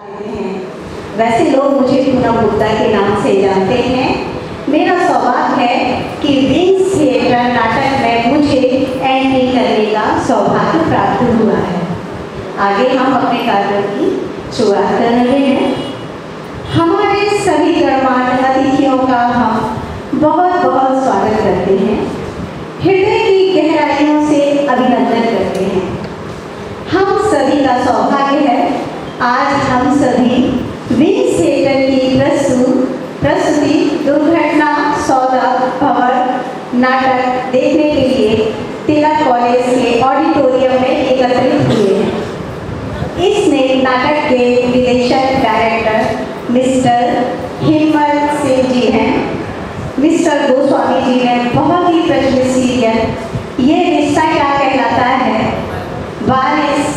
देते हैं। वैसे लोग मुझे पूनम गुप्ता के नाम से जानते हैं। मेरा सौभाग्य है कि विंग्स थिएटर नाटक में मुझे एंट्री करने का सौभाग्य प्राप्त हुआ है। आगे हम अपने कार्य की शुरुआत कर रहे हैं। हमारे सभी गणमान्य अतिथियों का हम बहुत बहुत स्वागत करते हैं, हृदय की गहराइयों से अभिनंदन करते हैं। हम सभी का सौभाग्य है आज हम सभी विंग्स थिएटर की प्रस्तुति दुर्घटना सौदा भवन नाटक देखने के लिए तिलक कॉलेज के ऑडिटोरियम में एकत्रित हुए हैं। इस नाटक के निर्देशक डायरेक्टर मिस्टर हिम्मत सिंह जी हैं। मिस्टर गोस्वामी जी ने बहुत ही प्रचलित सीरियल ये रिश्ता क्या कहलाता है, वारिस,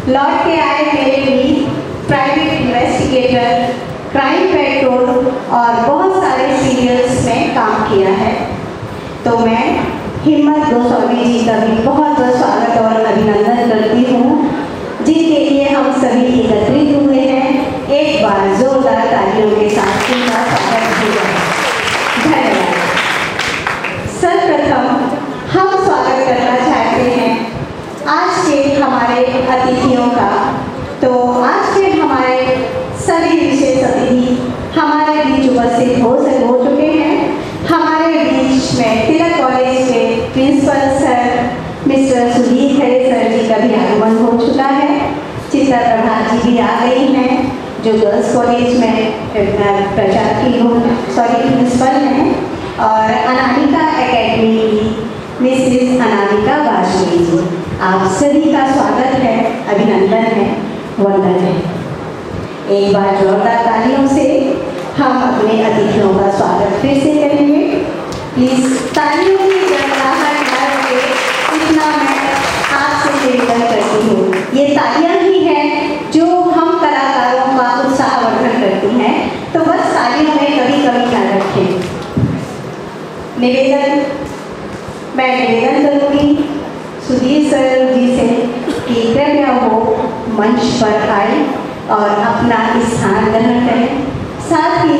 लौट के आए मेरे भी, प्राइवेट इन्वेस्टिगेटर, क्राइम पेट्रोल और बहुत सारे सीरियल्स में काम किया है। तो मैं हिम्मत गोस्वामी जी का भी बहुत बहुत स्वागत और अभिनंदन करती हूँ, जिनके लिए हम सभी एकत्रित हुए हैं। एक बार जोरदार तालियों के साथ उनका स्वागत किया। धन्यवाद। सर्वप्रथम हम स्वागत करना चाहते हैं आज के हमारे अतिथियों का। तो आज के हमारे सभी विशेष अतिथि हमारे बीच उपस्थित हो चुके हैं। हमारे बीच में तिलक कॉलेज के प्रिंसिपल सर मिस्टर सुधीर खरे सर जी का भी आगमन हो चुका है। चित्रा प्रभात जी भी आ गई हैं, जो गर्ल्स कॉलेज में प्रिंसिपल हैं, और अनामिका एकेडमी की मिसेस अनामिका वाजपेयी जी। आप सभी का स्वागत है, अभिनंदन है, वंदन है। एक बार जोरदार तालियों से हम अपने अतिथियों का स्वागत फिर से करेंगे। प्लीज तालियों की गड़गड़ाहट ना रहे, इतना मैं आपसे निवेदन करती हूँ। ये तालियां ही हैं जो हम कलाकारों का उत्साहवर्धन करती हैं, तो बस तालियों में कभी कमी ना रखें। मैं निवेदन करूँगी सुधीर सर जी से कि कृपया वो मंच पर आए और अपना स्थान ग्रहण करें। साथ ही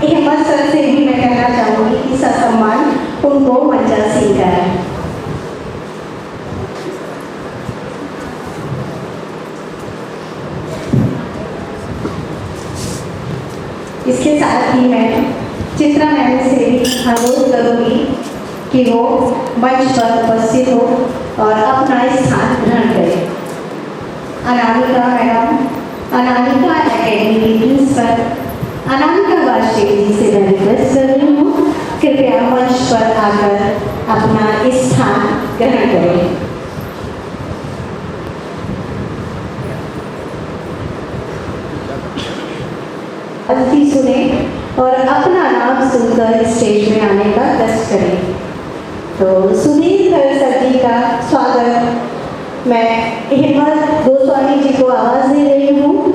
हिम्मत सर से भी मैं कहना चाहूँगी कि ससम्मान उनको मंचासीन कराएं। इसके साथ ही मैं चित्रा मैम से भी अनुरोध करूँगी कि वो मंच पर उपस्थित हो और अपना स्थान ग्रहण करें। अनामिका मैडम, अनामिका एकेडमी की प्रिंसिपल अनामिका वाजपेयी जी से मैं रिक्वेस्ट कर रही हूँ, कृपया मंच पर आकर अपना स्थान ग्रहण करें। अतिथि सुने और अपना नाम सुनकर स्टेज में आने का कष्ट करें। तो सुधीर खरे सर जी का स्वागत मैं हिम्मत गोस्वामी जी को आवाज़ दे रही हूँ,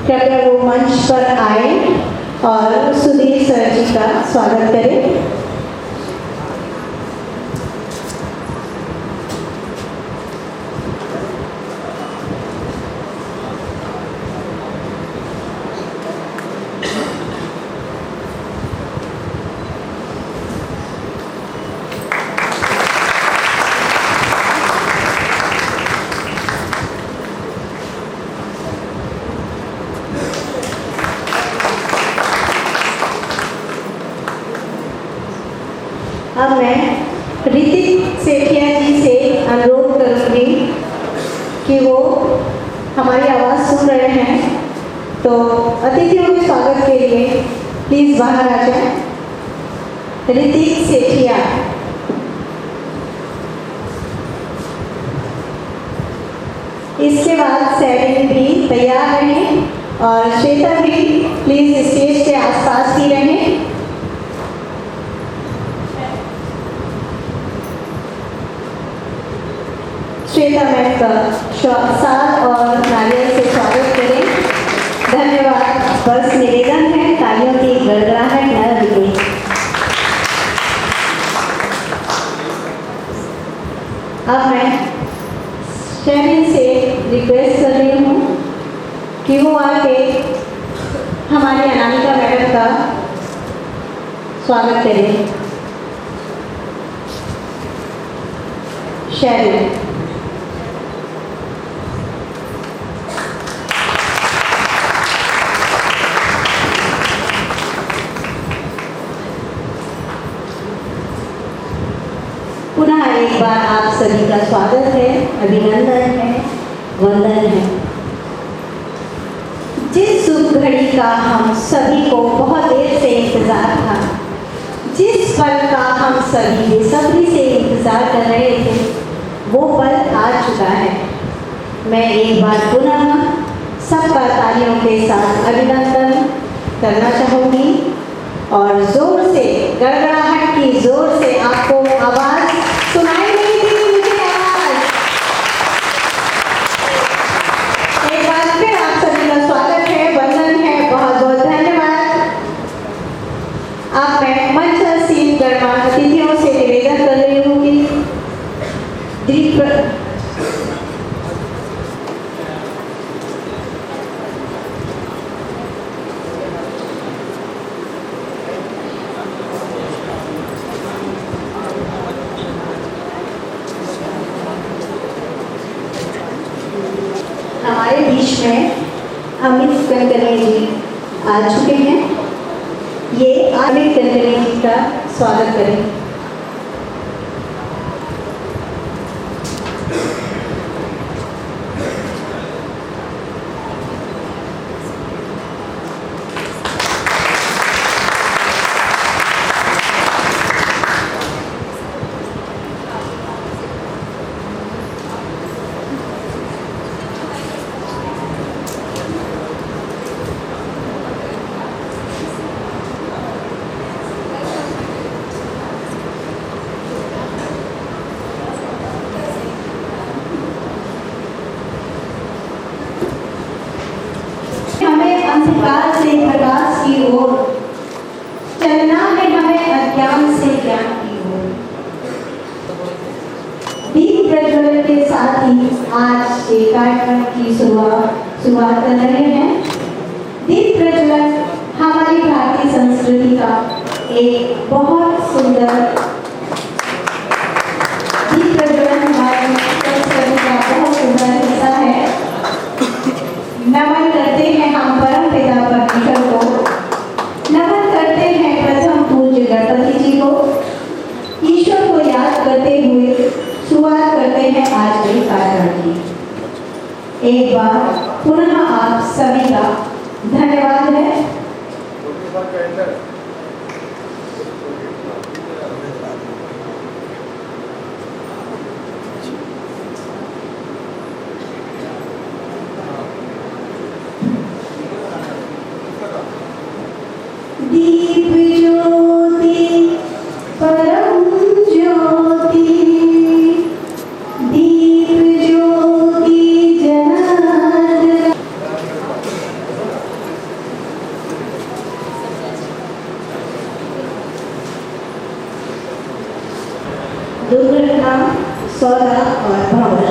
कृपया वो मंच पर आए और सुधीर सर जी का स्वागत करें। अब मैं ऋतिक सेठिया जी से अनुरोध करूँगी कि वो हमारी आवाज़ सुन रहे हैं, तो अतिथियों के स्वागत के लिए प्लीज़ बाहर आ जाए। ऋतिक सेठिया। इसके बाद सैलिन भी तैयार रहें और श्वेता भी प्लीज़ स्टेज के आसपास ही रहें। श्वेता मैम का साथ और नारियल से स्वागत करें। धन्यवाद। बस निवेदन है तालियों की गड़गड़ाहट न दिखे। अब मैं शैली से रिक्वेस्ट कर रही हूँ कि वो आके हमारी अनामिका मैडम का स्वागत करें। शेरिल। पुनः एक बार आप सभी का स्वागत है, अभिनंदन है, वंदन है। जिस शुभ घड़ी का हम सभी को बहुत देर से इंतजार था, जिस पल का हम सभी बेसब्री से इंतजार कर रहे थे, वो पल आ चुका है। मैं एक बार पुनः सबका तालियों के साथ अभिनंदन करना चाहूँगी और जोर से, गड़गड़ाहट की जोर से आपको आवाज़ सुनाई नहीं दी मुझे आवाज़। एक बार फिर आप सभी का स्वागत है, वंदन है, बहुत बहुत धन्यवाद। अब मैं मंचासीन गणमान्य अतिथियों से निवेदन कर रही हूँ कि दीप हमारे बीच में अमित कनकने जी आ चुके हैं। ये अमित कनकने जी का स्वागत करें। अंधकार से प्रकाश की ओर चलना है, हमें अज्ञान से ज्ञान की ओर। दीप प्रज्वलन के साथ ही आज एक कार्यक्रम की शुरुआत कर रहे हैं। दीप प्रज्वलन हमारी भारतीय संस्कृति का एक बहुत सुंदर, दीप प्रज्वलन हमारी संस्कृति का बहुत सुंदर हिस्सा है। नमन करते हैं हम परम पिता परमेश्वर को, नमन करते हैं प्रथम पूज्य गणपति जी को। ईश्वर को याद करते हुए शुरुआत करते हैं आज के कार्यक्रम की। एक बार पुनः आप सभी का धन्यवाद है। दीप ज्योति परम ज्योति, दीप ज्योति जनार्दन। दुर्घटना, सौदा और भंवर,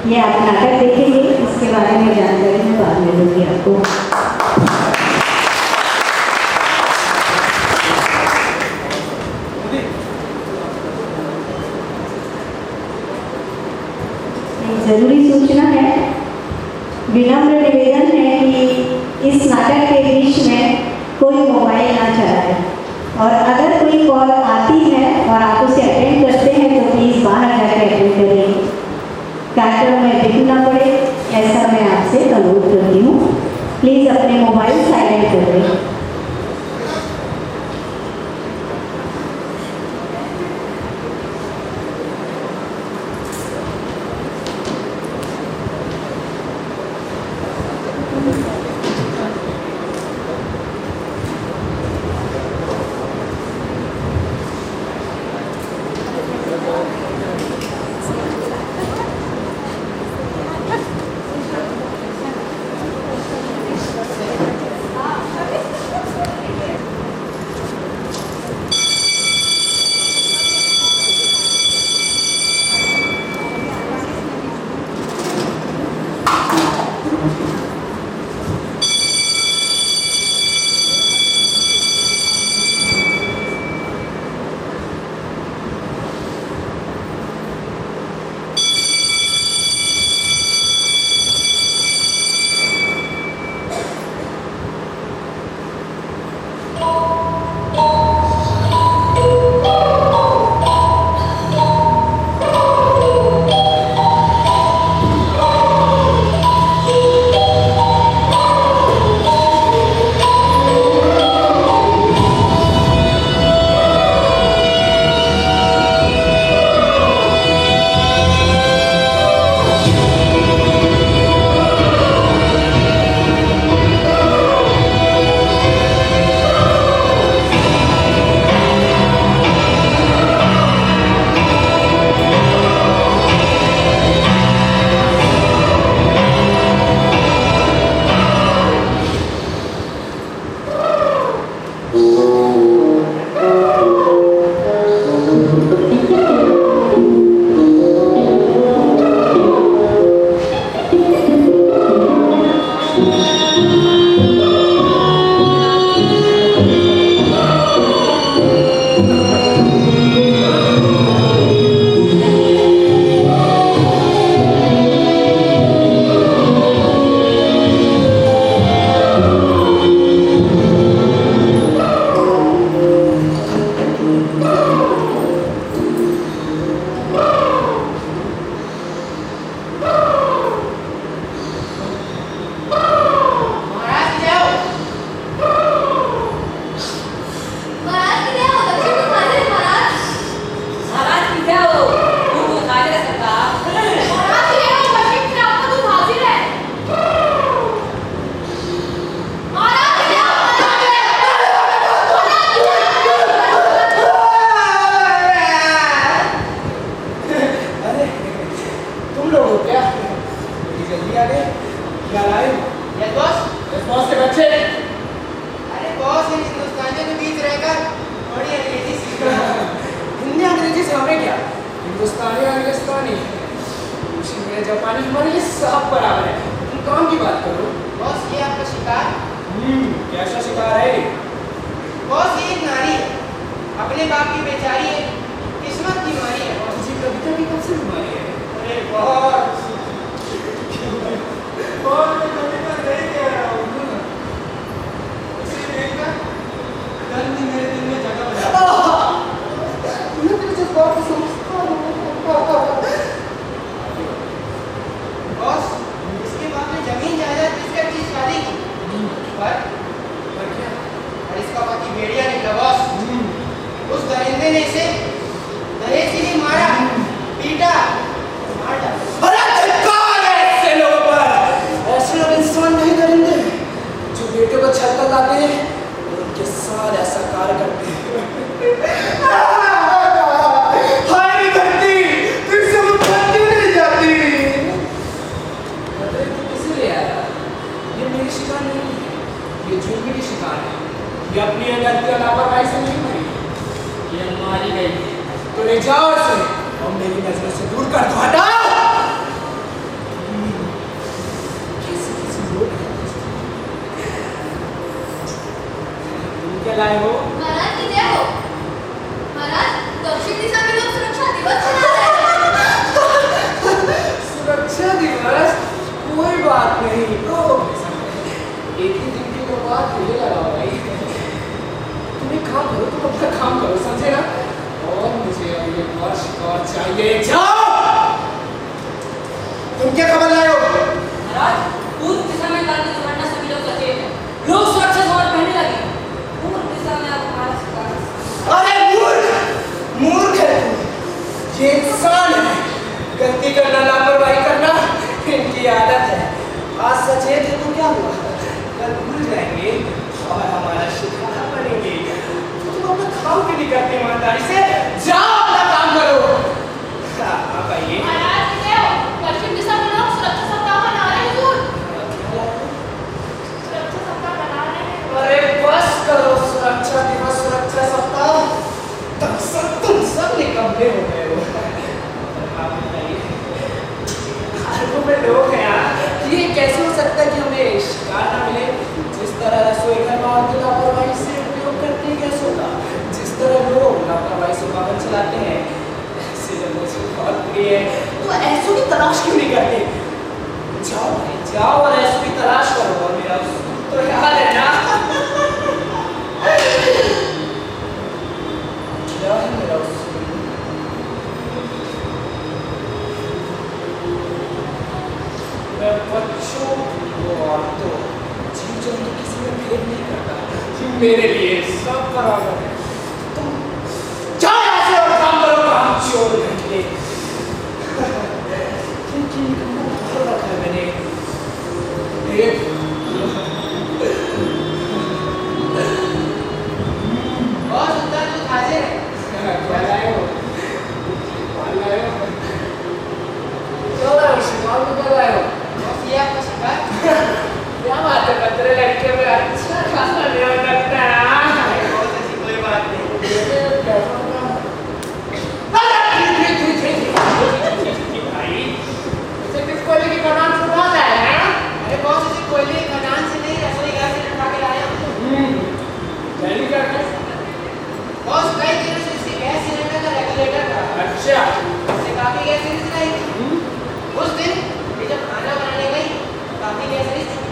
ये आप नाटक देखेंगे, इसके बारे में जानकारी मैं बाद में दूंगी आपको। जरूरी सूचना है, विनम्र निवेदन है कि इस नाटक के बीच में कोई मोबाइल ना चलाए और अगर कोई कॉल आती है और आप उसे अटेंड करते हैं तो प्लीज़ बाहर जाकर अटेंड करिए। कार्यक्रम में विघ्न ना पड़े ऐसा मैं आपसे अनुरोध करती हूँ। प्लीज़ अपने मोबाइल साइलेंट कर दें। क्या लाए? Yes boss. यस बॉस के बच्चे। अरे बॉस, इन हिंदुस्तानियों के बीच रहकर थोड़ी अंग्रेजी सीख रहा हूँ। हिंदी अंग्रेजी से हमें क्या? हिंदुस्तानी अंग्रेजी में जापानी हमारे लिए सब बराबर है। तुम काम की बात करो। बॉस, ये आपका शिकार। कैसा शिकार है? बॉस, ये एक नारी है, अपने बाप की बेचारी है, किस्मत की मारी है। और जी कविता की कब से बीमारी है? अरे बहुत और मैं कविता नहीं कह रहा हूँ। इसे देखकर दर्द मेरे दिल में जगह बना। मैं तेरे से बात समझता हूँ। बॉस, इसके बाप ने जमीन जायदाद किसके की शादी की, पर क्या? और इसका पति भेड़िया निकला बॉस। उस दरिंदे ने इसे दहेज के लिए मारा, पीटा, मार डाला। अरे धिक्कार है ऐसे लोगों पर। ऐसे लोग इंसान नहीं दरिंदे जो बेटे को छत तक लाते हैं और उनके साथ ऐसा कार्य करते हैं। हाय धरती, फिर से वो धरती नहीं जाती। अरे तू किसलिए आया? ये मेरी शिकार नहीं है, ये जुर्म की शिकार है। ये अपनी गलती और लापरवाही से नहीं मरी, ये मारी गई। तो ले जाओ इसे और मेरी नजरों से दूर कर दो। हटाओ। कैसे लोग हैं? तुम क्या लाए हो? महाराज की जय हो। महाराज, दक्षिण दिशा में लोग सुरक्षा दिवस मना रहे हैं। सुरक्षा दिवस? कोई बात नहीं, तो एक ही दिन की तो बात मुझे लगाओ भाई। तुम एक काम करो, तुम अपना काम करो, समझे ना? और मुझे अब ये शिकार चाहिए। जाओ। तुम क्या खबर लाए हो? महाराज, पूर्व दिशा में कल की दुर्घटना से भी लोग सचेत हैं। लोग सुरक्षा सामान पहनने लगे। पूर्व दिशा में आप हमारा शिकार। अरे मूर्ख, मूर्ख है तू। ये इंसान है, गलती करना, लापरवाही करना इनकी आदत है। आज सचेत है तो क्या हुआ, कल भूल जाएंगे और हमारा शिकार बनेंगे। तो तुम अपना काम क्यों नहीं करते ईमानदारी से? जाओ अपना काम करो। आप आइए। महाराज की जय हो। पश्चिम दिशा में लोग सुरक्षा सप्ताह मना रहे हैं हुजूर। सुरक्षा सप्ताह मना रहे हैं। अरे बस करो, सुरक्षा दिवस, सुरक्षा सप्ताह, तुम सब निकम्मे हो गए हो। आप बताइए, खानों में लोग हैं यार, ये कैसे हो सकता है कि हमें शिकार ना मिले? जिस तरह रसोई घर में औरतें लापरवाही से उपयोग करती हैं गैसों का, जिस तरह लोग लापरवाही से वाहन चलाते हैं, ऐसे लोगों से बहुत बुरी है। तो ऐसों की तलाश क्यों नहीं करते? जाओ भाई, जाओ और ऐसों की तलाश करो। और मेरा तो याद है ना, क्या है मेरा मैं बच्चों को औरतों जीव जंतु किसी में भेद नहीं करता। मेरे लिए सब बराबर है। तुम जाओ यहाँ से और काम करो, काम चोर घंटे। क्योंकि घर रखा है मैंने एक बॉस, उत्तर तो हाजिर है। क्या लाए हो? पान लाए हो? क्या लाए हो? शिकार को क्या लाए हो? बॉस, ये आपका शिकार। क्या बात है, पत्रे लड़के में अच्छा खासा मेरा लगता है। बॉस, ऐसी कोई बात नहीं। अरे बॉस, इसे कोयले की खदान से नहीं, रसोई घर से उठा के लाया हूँ। बॉस, कई दिनों से इसके गैस सिलेंडर का रेगुलेटर था, इससे काफी गैस रिलीज नहीं थी। उस दिन ये जब खाना बनाने गई तो काफी गैस रिलीज थी।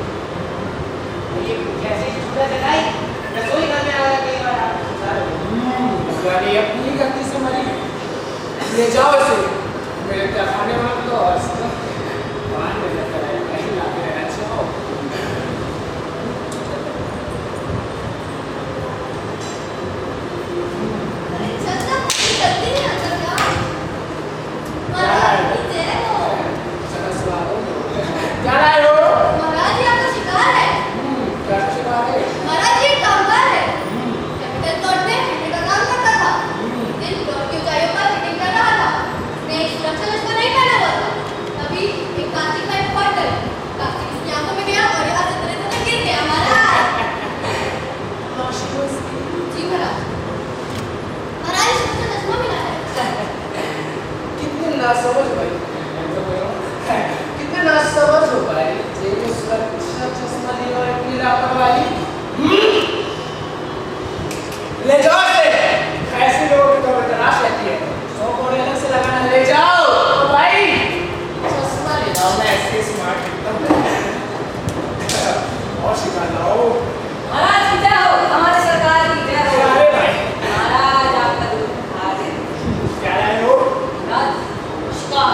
ये जैसे ही चूल्हा जलाई, रसोई घर में आ गया। कई बार आप अपनी गलती से मरी। ले जाओ इसे मेरे खाने वाले तो और पान में लेकर आए, कहीं लाके रहना चाहो। अरे चलना, जल्दी नहीं आता क्या? महाराज की जय हो। क्या लाए हो? महाराज, ये आपका शिकार है। क्या शिकार है? महाराज, ये कामगार है। कैपिटल तोड़ में फिटिंग का काम करता था। इन फ्लोर की ऊंचाइयों पर फिटिंग कर रहा था। ने सुरक्षा वस्त्र नहीं पहना हुआ था। तभी एक कांची पाइप फट गई। कांची उसकी आंखों समझ भाई, मैं तो बोल रहा हूँ कितने ना समझ हो भाई, जेब में सुरक्षा चश्मा लिए और इतनी लापरवाही। ले जाओ इसे, ऐसे लोगों की तो तलाश रहती है, 100 कौड़ी अलग से लगाना, ले जाओ तो भाई, चश्मा ले जाओ, मैं ऐसे स्मार्ट दिखता हूँ। और शिकार लाओ। महाराज की जय हो, हमारी सरकार की जय हो। अरे भाई, महाराज आपका दूध हाजिर। क्या लाए हो? महाराज शिकार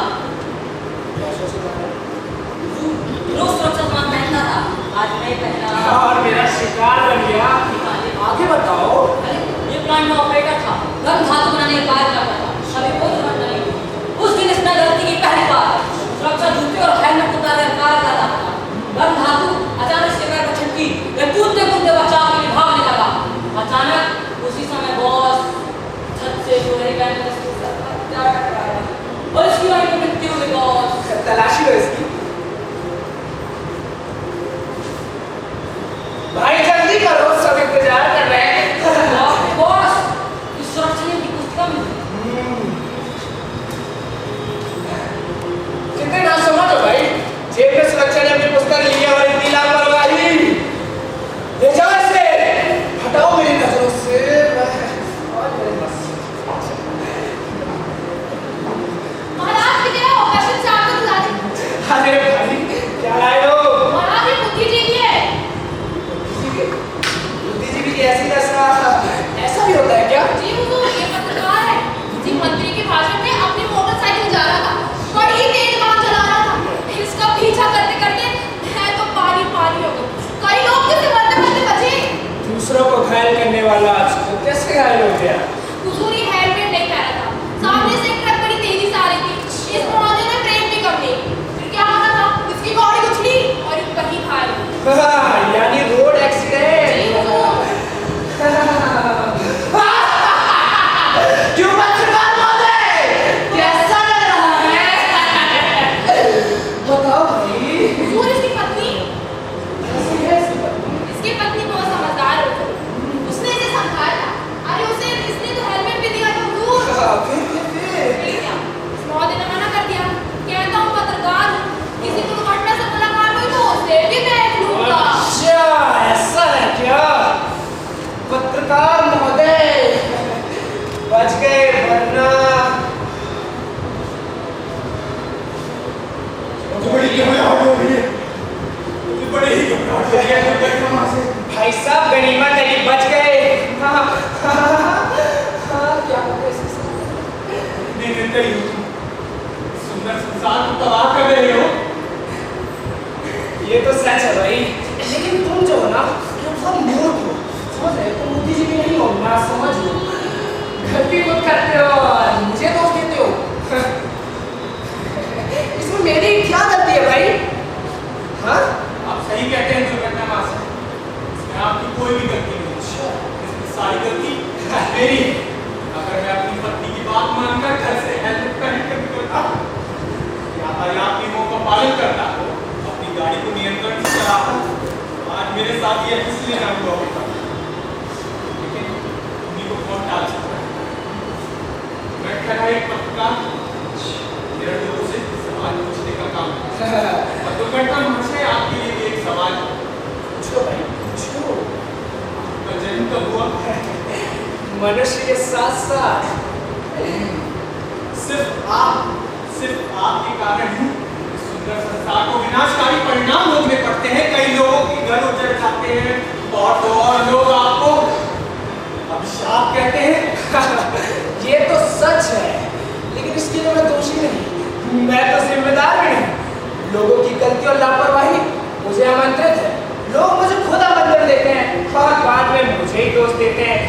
कैसे शिकार है? रोज सुरक्षा सामान पहनता था, आज नहीं पहना। और मेरा शिकार बन गया, आगे बताओ। अरे ये प्लांट में ऑपरेटर था, गर्म धातु बनाने का कार्य करता था, अभी कोई जरूरत नहीं। उस दिन इसने गलती की पहली बार, सुरक्षा जूते और हेलमेट उतार कर कार्य कर रहा था। गर्म धातु अचानक से पैर पर छटकी, वह कूदते कूदते बचाव के लिए भागने लगा। अचानक उसी समय बॉस छत से चोरी करने उसके सर पर जा टकराया और इसकी वहीं पे मृत्यु हो गई। बॉस तलाशी लो इसकी। भाई जल्दी करो, सब इंतजार कर रहे हैं। बॉस इस सुरक्षा नियम की पुस्तिका मिली। कितने ना समझ हो भाई, जेब में सुरक्षा नियम की पुस्तक ली है और इतनी लापरवाही। ले जाओ इसे, हटाओ मेरी नजरों से। और मेरे बस। महाराज की जय हो, कशिश से आपको बुला दी। अरे भाई, क्या लाए हो? महाराज ये बुद्धि जी की है। बुद्धिजीवी की ऐसी दशा, ऐसा भी होता है क्या? जी हुजूर, ये पत्रकार है। जी मंत्री के भाषण में अपनी मोटरसाइकिल जा रहा था, बड़ी तेज वाहन चला रहा था। इसका पीछा करते करते मैं तो पानी पानी हो गई। कई लोग जिसे मरते मरते बचे। दूसरों को घायल करने वाला तो कैसे घायल हो गया? हुजूर ये हेलमेट नहीं पहना था। सामने से एक ट्रक बड़ी तेजी से आ रही थी। इस मौजे ने ब्रेक भी कर दी। फिर क्या होना था? इसकी गाड़ी उछली और ये कहीं घायल हो गई। यानी रोड एक्सीडेंट। जी हुजूर। क्यों पत्रकार महोदय, कैसा लग रहा है? बताओ भाई। हुजूर इसकी पत्नी कैसी है इसकी पत्नी? इसकी पत्नी बहुत समझदार है। उसने इसे समझाया। अरे उसे इसने तो हेलमेट भी दिया था हुजूर। फिर क्या? इस मौजे ने मना कर दिया। कहता हूँ पत्रकार हूँ, किसी दुर्घटना से मुलाकात हुई तो उसे भी देख लूंगा। अच्छा, ऐसा है क्या? पत्रकार महोदय बच गए, वरना बड़ी घबराहट हो रही है, बड़ी ही घबराहट हो रही है। भाई साहब गनीमत है कि बच गए। हाँ, क्या होगा इससे? सुंदर संसार को तबाह कर रहे हो। ये तो सच है भाई, लेकिन तुम जो हो ना, तुम सब मूर्ख हो, समझ रहे हो? तुम बुद्धिजीवी नहीं हो, ना समझ हो, गलती खुद करते हो और मुझे दोष देते हो। इसमें मेरी क्या गलती है भाई? हाँ? आप सही कहते हैं दुर्घटना मास, इसमें आपकी कोई भी गलती नहीं। इसमें सारी गलती मेरी है। अगर मैं अपनी पत्नी की बात मानकर घर से हेलमेट पहनकर निकलता, यातायात नियमों का पालन करता, अपनी गाड़ी को नियंत्रण से चलाता, आज मेरे साथ ये इसलिए ना हुआ होता। लेकिन उन्हीं को कौन टाल सकता है? मैं खड़ा एक पत्रकार, मेरा लोगों से सवाल पूछने का काम है। और दुर्घटना मुझसे आपके लिए भी एक सवाल है। पूछो भाई, पूछो। आपका जन्म कब हुआ? मनुष्य के साथ साथ सिर्फ आपके कारण ही इस सुंदर संसार को विनाशकारी परिणाम भोगने पड़ते हैं। कई लोगों के घर उजड़ जाते हैं और तो और लोग आपको अभिशाप कहते हैं। ये तो सच है, लेकिन इसके लिए मैं दोषी नहीं, मैं तो जिम्मेदार भी नहीं। लोगों की गलती और लापरवाही मुझे आमंत्रित है, लोग मुझे खुद आमंत्रण देते हैं और बाद में मुझे ही दोष देते हैं।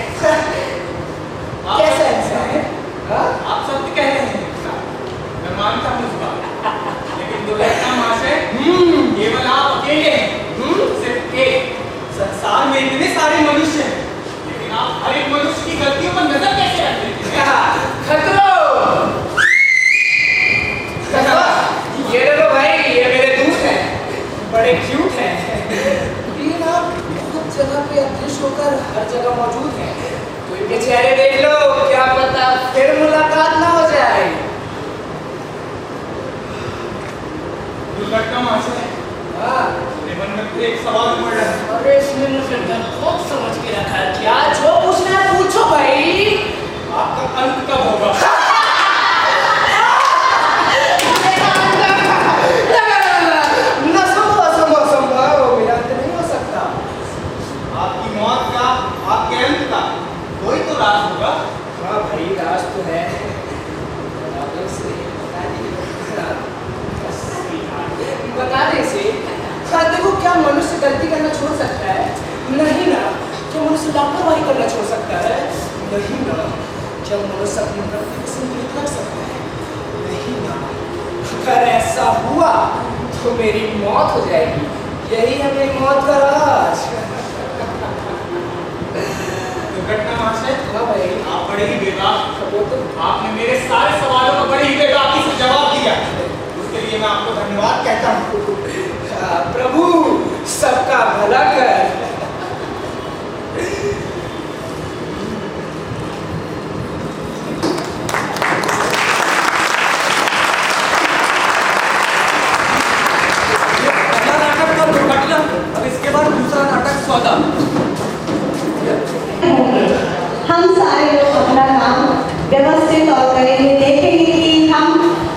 कैसा इंसान है? हाँ? आप सत्य कह रहे हैं, मैं मानता हूँ इस बात, लेकिन दुर्घटना महाशय केवल आप अकेले हैं। सिर्फ एक संसार में इतने सारे मनुष्य हैं, लेकिन आप हर एक मनुष्य की गलतियों पर नजर कैसे रख देते हैं? खतरो! ये देखो भाई, ये मेरे दूत हैं, बड़े क्यूट हैं। ये ना बहुत जगह पे अदृश्य होकर हर जगह मौजूद हैं। दुर्घटना महाशय, हाँ, मेरे मन में एक सवाल उमड़ रहा है। अरे इसने मुझे बहुत समझ के रखा है। क्या जो पूछना है पूछो भाई। आपका अंत कब होगा? आपकी मौत का, आपके अंत का कोई तो राज होगा। हाँ भाई, राज तो है। बता दे इसे। हाँ देखो, क्या मनुष्य गलती करना छोड़ सकता है? नहीं ना। क्या मनुष्य लापरवाही करना छोड़ सकता है? नहीं ना। क्या मनुष्य अपनी गलती को संतुलित रख सकता है? नहीं ना। अगर ऐसा हुआ तो मेरी मौत हो जाएगी। यही है मेरी मौत का राज। दुर्घटना महाशय, हाँ भाई, आप बड़े ही बेबाक, वो तो आपने मेरे सारे सवालों का बड़ी ही बेबाकी से जवाब दिया। उसके लिए मैं आपको धन्यवाद कहता हूँ। प्रभु सबका भला कर। पहला नाटक था दुर्घटना, अब इसके बाद दूसरा नाटक सौदा। हम सारे लोग अपना काम व्यवस्थित और करेंगे, देखेंगे कि हम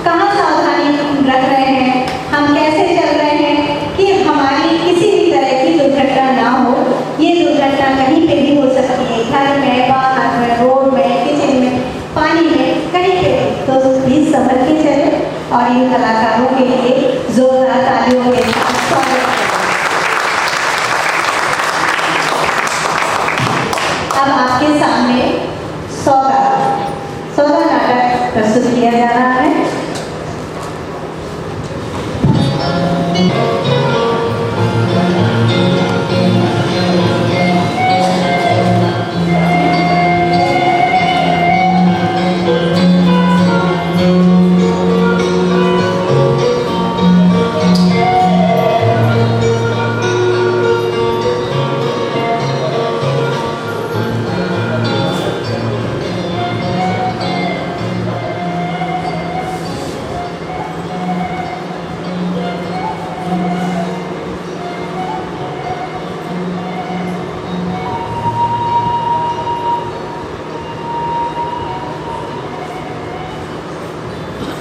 कहाँ सावधानी रख रहे हैं, हम कैसे चल रहे हैं कि हमारी किसी भी तरह की दुर्घटना ना हो। ये दुर्घटना कहीं पे भी हो सकती है, घर में, बाहर में, रोड में, किचन में, पानी में, कहीं पे भी। तो प्लीज संभल के चले और इन कलाकारों के लिए जोरदार तालियों के साथ स्वागत करें। अब आपके सामने सौदा नाटक प्रस्तुत किया जा रहा है।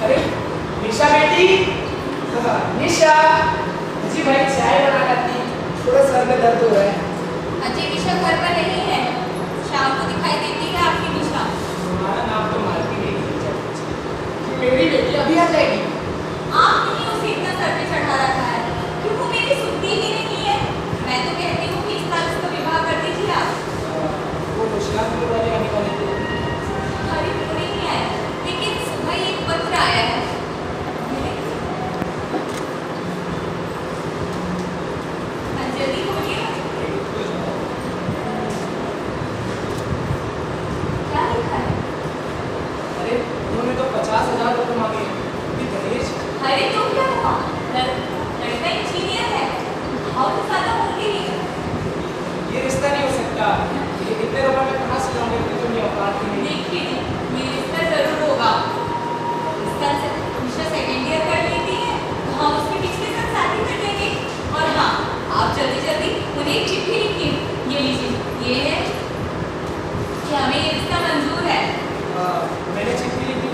अरे निशा बेटी, निशा जी भाई चाय बना करती, थोड़ा सर में दर्द हो रहा है। अजय निशा घर पर नहीं है, शाम को दिखाई देती है आपकी निशा। तुम्हारा नाम तो मालती नहीं। मेरी बेटी अभी आ जाएगी। आपने ही उसे इतना सर पे चढ़ा रखा है कि वो मेरी सुनती ही नहीं है। मैं तो कहती हूँ कि इस साल उसका विवाह कर दीजिए आप। वो मुश्किल के वाले आने वाले थे। अरे वो नहीं आया, लेकिन सुबह एक पत्र आया है। हाँ, जल्दी बोलिए। क्या लिखा है? अरे उन्होंने तो 50,000 रुपये मांगे हैं। अभी दहेज। अरे तो क्या हुआ? लड़का इंजीनियर है, और तो ज्यादा होंगे नहीं। ये रिश्ता नहीं हो सकता। ये इतने रुपए में कहाँ से लाऊंगे? इतनी तो नहीं औकात ही नहीं। देखिए जी, ये रिश्ता जरूर होगा। इसका निशा सेकेंड ईयर कर लेती है तो हम उसके पिछले साल शादी कर देंगे। और हाँ, आप जल्दी जल्दी उन्हें एक चिट्ठी लिखिए। ये लीजिए, ये है कि हमें ये रिश्ता मंजूर है। मैंने चिट्ठी लिखी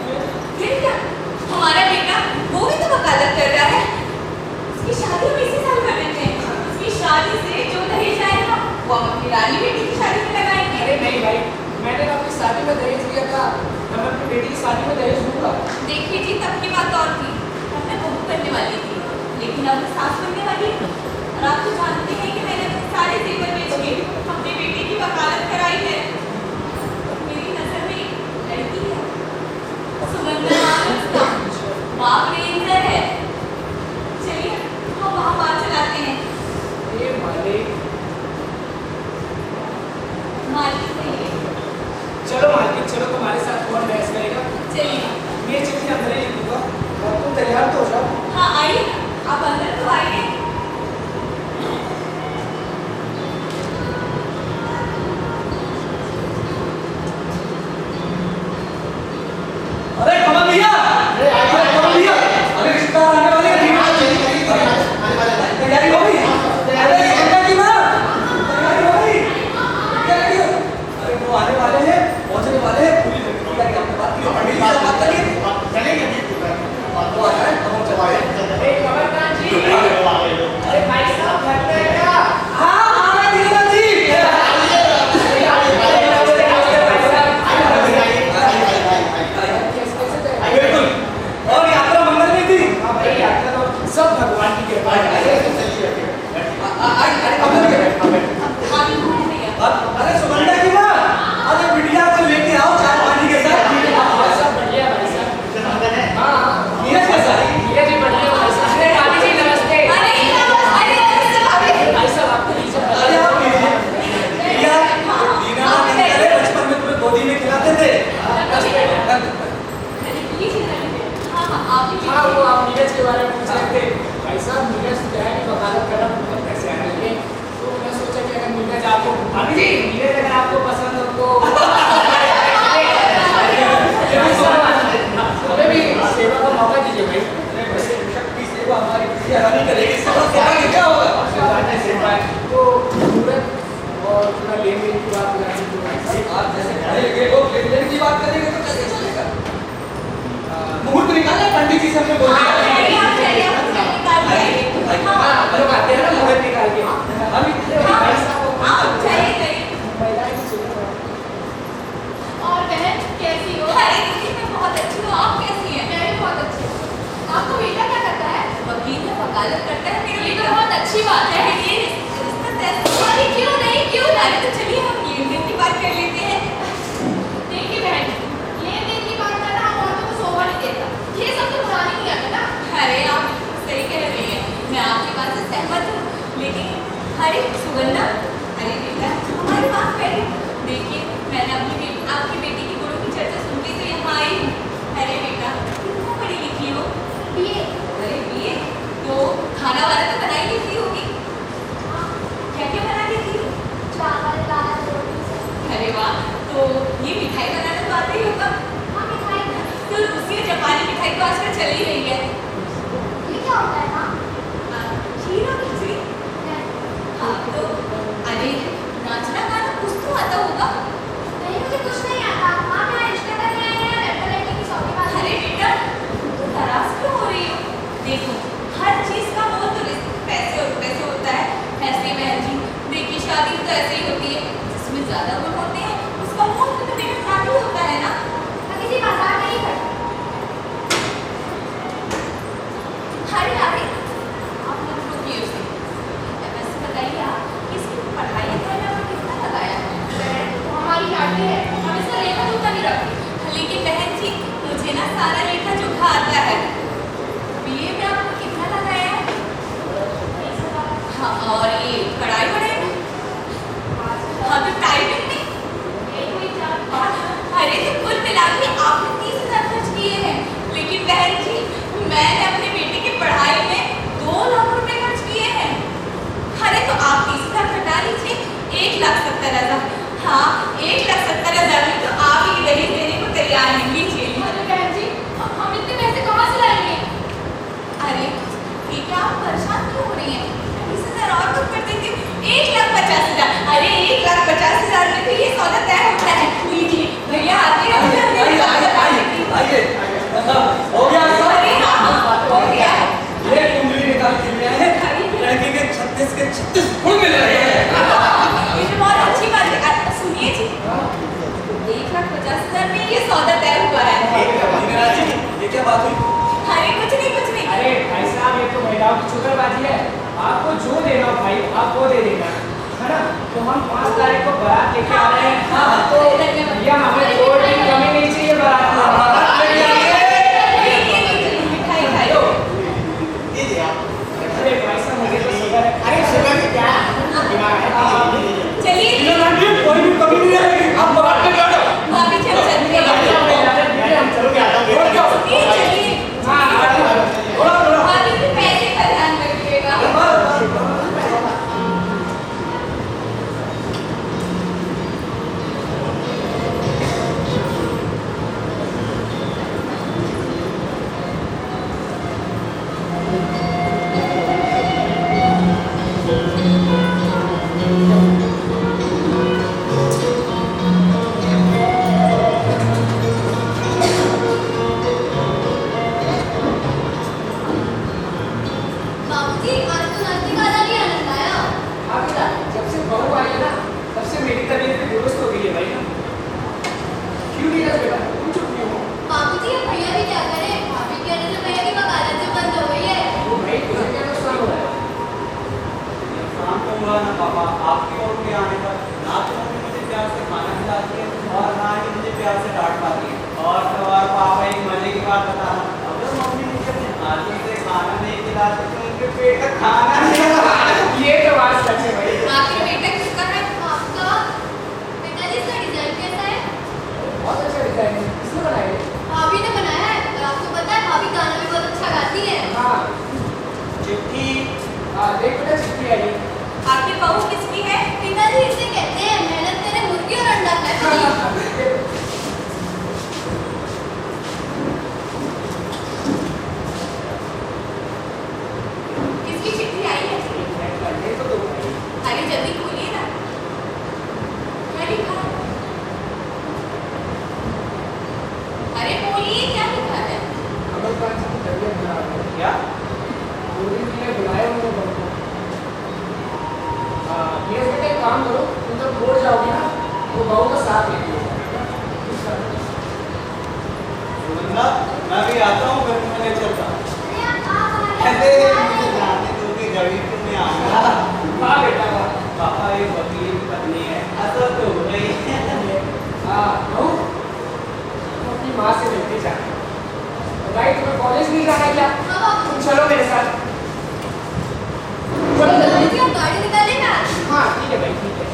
फिर क्या, हमारा बेटा वो भी तो वकालत कर रहा है। उसकी शादी हम इसी साल कर देते हैं। उसकी शादी से जो दहेज आएगा वो हम अपनी रानी बेटी की शादी में लगाएंगे। अरे नहीं भाई, मैंने तो अपनी शादी में दहेज दिया था। मैं अपनी बेटी की शादी में दहेज दूंगा। देखिए जी, तब की बात और थी, तब मैं बहू करने वाली थी, लेकिन अब मैं सास बनने वाली हूँ। और आप तो जानते हैं कि मैंने अपने सारे जेवर बेच के अपनी बेटी की वकालत कराई है। मेरी नजर में एक लड़की है, सुगंधा नाम है उसका, बाप रेंजर है। चलिए हम वहाँ बात चलाते हैं। ये मालिक, मालिक नहीं है। चलो मालिक, चलो तुम्हारे साथ कौन बहस करेगा। चलिए। ये चिट्ठी अंदर ही लिखूंगा और तुम तैयार तो हो जाओ। हाँ आइए, आप अंदर तो आइए। वो आप नीरज के बारे में पूछ रहे थे। भाई साहब नीरज क्या है कि वकालत करना बहुत पैसे आ रहे हैं, तो मैं सोचा कि अगर नीरज आपको भाभी जी नीरज अगर आपको पसंद हो तो हमें भी सेवा का मौका दीजिए भाई। शक्ति सेवा हमारी किसी हैरानी करेगी, सेवा के क्या होगा? तो मुहूर्त और थोड़ा लेन देन की बात करानी तो आप जैसे पढ़े लिखे लोग लेन देन की बात करेंगे तो कैसे चलेगा? मुहूर्त निकालना पंडित जी से हमने बोल दिया। हाँ लोग आते हैं ना मुहूर्त निकाल के। और बहन कैसी हो? मैं बहुत अच्छी हूँ, आप कैसी हैं? मैं भी बहुत अच्छी हूँ। आपका बेटा क्या करता है? वकील है, वकालत करता है मेरा ये तो बेटा। बहुत अच्छी बात है। ये रिश्ता तय अरे क्यों नहीं, क्यों अरे नहीं? तो चलिए हम लेन देन की बात कर लेते हैं। देखिए बहन, लेन देन की बात करना हम औरतों को शोभा नहीं देता। ये सब तो पुरानी नहीं आता ना। अरे आप बिल्कुल सही कह रही हैं, मैं आपकी बात से सहमत हूँ, लेकिन अरे सुगंधा, अरे बेटा हमारी बात करिए। देखिए मैंने आपकी बेटी की गुणों की चर्चा सुन ली तो यहाँ आई हूँ। अरे बेटा कितना पढ़ी लिखी हो? बीए। अरे बीए तो खाना वाना तो बना ही लेती होगी। क्या क्या बना लेती हो? चावल, दाल, रोटी, सब्जी। अरे वाह, तो ये मिठाई बनाना तो आता ही होगा। हाँ, मिठाई बना। तो रूसी और जापानी मिठाई तो आजकल चल ही रही है। ये क्या होता है माँ? खीर और खिचड़ी। हाँ तो अरे नाचना गाना कुछ तो आता होगा। नहीं, मुझे कुछ नहीं आता। माँ मेरा रिश्ता करने आई है, लड़का लड़की की सौगी बात। अरे बेटा तुम नाराज क्यों हो रही हो? देखो हर चीज का मोल तो पैसे और रुपए से होता है। ऐसे बहन जी देखिए शादी तो ऐसे ही होती है, जिसमें ज्यादा गुण होते हैं उसका मोल तो बेटा ज्यादा होता है ना। मैं किसी बाजार नहीं करती। अरे अरे आप लोग रुकिए उसे। वैसे बताइए आप इसकी पढ़ाई करने में कितना लगाया है? तो हमारी लाडली है, हम इसका लेखा जोखा नहीं रखते। लेकिन बहन जी मुझे ना सारा लेखा जोखा आता है। बीए में आपको कितना लगाया है? हाँ और ये पढ़ाई में? हाँ तो टाइपिंग में? अरे तो कुल मिला के आपने 30,000 खर्च किए हैं। लेकिन बहन जी मैंने अपने बेटे की पढ़ाई में 2 लाख रुपए खर्च किए हैं। अरे तो आप 30,000 घटा लीजिए, 1,70,000। हाँ 1,70,000 में तो आप ही दहेज देने को तैयार हैं। लीजिए। अरे बहन जी, हम इतने पैसे कहाँ से लाएंगे? अरे ठीक है आप परेशान क्यों हो रही हैं? 20,000 और कुछ कर देती हूँ। 1,50,000। अरे 1,50,000 में तो ये सौदा तय होता है। लीजिए भैया आते हैं। आइए हो गया अरे हाँ हो गया। ये कुंडली निकाल के ले आए, लड़के के 36 के 36 गुण मिल रहे हैं। ये तो बहुत अच्छी बात है। सुनिए जी 1,50,000 में ये सौदा तय हुआ है। ये क्या बात हुई? अरे कुछ नहीं कुछ नहीं। अरे भाई साहब ये तो महिलाओं की चुगलबाजी है। आपको जो देना हो भाई आप वो दे देना, है ना? तो हम 5 तारीख को बारात लेके आ रहे हैं। हाँ तो भैया हमें कोई भी कमी नहीं चाहिए बारात में। मिठाई खाई। अरे भाई साहब मुझे तो शुगर है। अरे शुगर क्या चलिए कोई भी कमी नहीं रहेगी, आप बारात में बैठो। भाभी जी हम चलते हैं। चलिए भाभी जी पैसे का ध्यान रखिएगा। बाबूजी, आज तो नजदीक वाला भी आनंद आया। हाँ बेटा जब से बहू आई है ना तब से मेरी तबीयत भी दुरुस्त हो गई है भाई। क्यों नहीं रहा बेटा तुम चुप क्यों हो? बाबूजी अब भैया भी क्या करें? भाभी के आने से भैया की वकालत जो बंद हो गई है। वो भाई तुझे क्या नुकसान हो रहा है? काम तो हुआ ना पापा, आपके और के आने पर ना तो मम्मी मुझे प्यार से खाना खिलाती है और ना ही मुझे प्यार से डांट पाती है। और तो और पापा एक मजे की बात बताना, अगर मम्मी मुझे अपने हाथों से खाना नहीं खिलाती तो उनके पेट का खाना नहीं आता। ये तो बात सच है भाई। आखिर बेटा किसका है? आपका पिताजी का रिजल्ट कैसा है? बहुत अच्छा डिजाइन है। किसने बनाया? भाभी ने बनाया है। और आपको पता है भाभी गाना भी बहुत अच्छा गाती देख बेटा चिट्ठी आई है। आखिर बहू किसकी है? पिताजी इसे कहते हैं मेहनत तेरे मुर्गी और अंडा खाए। किसकी चिट्ठी आई है? ये तो दो भाई। अरे जल्दी खोलिए ना। क्या लिखा है? अरे बोलिए क्या लिखा है? अमर पाल जी की तबीयत खराब है। क्या? पूरी के लिए बुलाया उन्होंने बहू को। ये बेटा एक काम करो, तुम जब कोर्ट जाओगे ना तो बहू का साथ लेके सुनंदा, मैं भी आता हूँ, घर में नहीं चलता। अरे मुझे जाने दो कि गाड़ी क्यों नहीं आ गया? वाह बेटा वाह। पापा एक वकील की पत्नी है, असल तो हो गई है। बहू तुम अपनी माँ से मिलते जाना। तो भाई तुम्हें कॉलेज नहीं जाना क्या? तुम चलो मेरे साथ। चलो जल्दी। आप गाड़ी निकालेगा? हाँ ठीक है भाई ठीक है।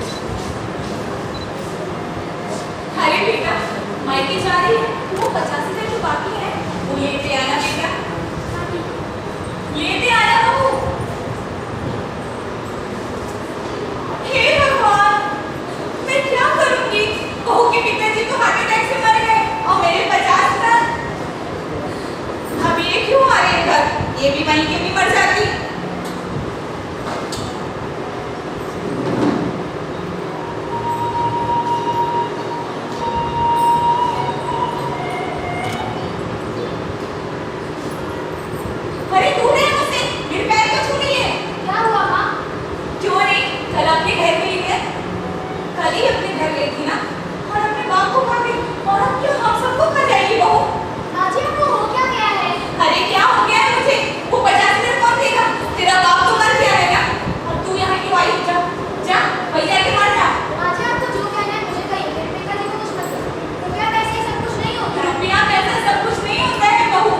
अरे बेटा मायके जा रही है, वो 50,000 जो बाकी है वो लेते आना बेटा, लेते आना बहू। हे भगवान, मैं क्या करूंगी? बहू के पिताजी तो हार्ट अटैक से मर गए और मेरे 50,000। अब ये क्यों आ रहे हैं घर? ये भी वहीं के भी मर जाती। अरे दूर है मुझसे, मेरे पैर को छू रही है। क्या हुआ माँ? क्यों नहीं, कल अपने घर गई है, कल ही अपने घर गई थी ना, और अपने बाप को खा गई, और अब क्यों हम सबको खा जाएगी बहू? माजी आपको हो क्या गया है? अरे क्या हो गया है मुझे? वो 50,000 कौन देगा? तेरा बाप तो मर गया है ना, और तू यहाँ क्यों आई? जा जा वही जाके मर जा। माजी आपको जो कहना है मुझे कहिए, मेरे पिताजी को कुछ मत करो। रुपया पैसे सब कुछ नहीं होता। रुपया पैसा सब कुछ नहीं होता है बहू,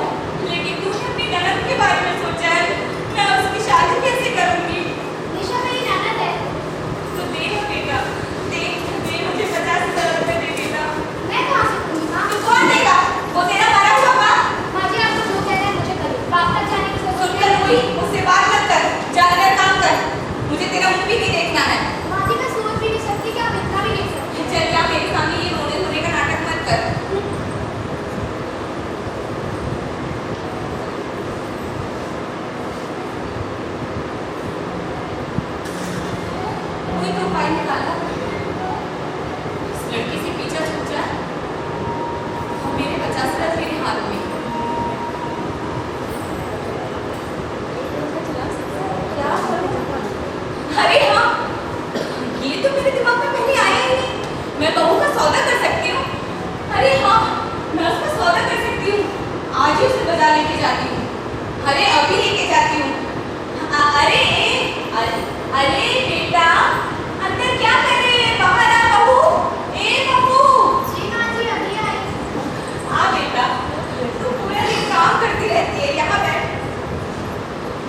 लेकिन तूने अपनी ननद के बारे में सोचा है? मैं उसकी शादी कैसे करूंगी? निशा मेरी ननद है। तो दे ना बेटा, दे दे मुझे 50,000 रुपए दे देना। मैं कहाँ से दूंगी माँ? तो कौन देगा? वो तेरा मरा हुआ बाप। माजी आपको जो कहना है मुझे कहिए। बाप तक जाने की सुन सोच कर हुई, उससे बात मत कर, जाकर काम कर, मुझे तेरा मुंह भी नहीं देखना है। माजी मैं सोच भी नहीं सकती कि आप इतना भी नहीं सकते। चल जा मेरे सामने ये रोने धोने का नाटक मत कर। कोई तो उपाय निकाला, इस लड़की से पीछा छूट जाए और मेरे 50,000 मेरे हाथ में। क्या करूं? अरे हाँ, ये तो मेरे दिमाग में पहले आया ही नहीं। मैं बहू का सौदा कर सकती हूँ। अरे हाँ, मैं उसका सौदा कर सकती हूँ। आज ही उसे बाजार लेके जाती हूँ। अरे अभी लेके जाती हूँ। अरे बेटा, अंदर क्या कर रही है? बाहर आ बहू। ए बहू, जी माजी अभी आई। आ बेटा, तू पूरा दिन काम करती रहती है, यहाँ बैठ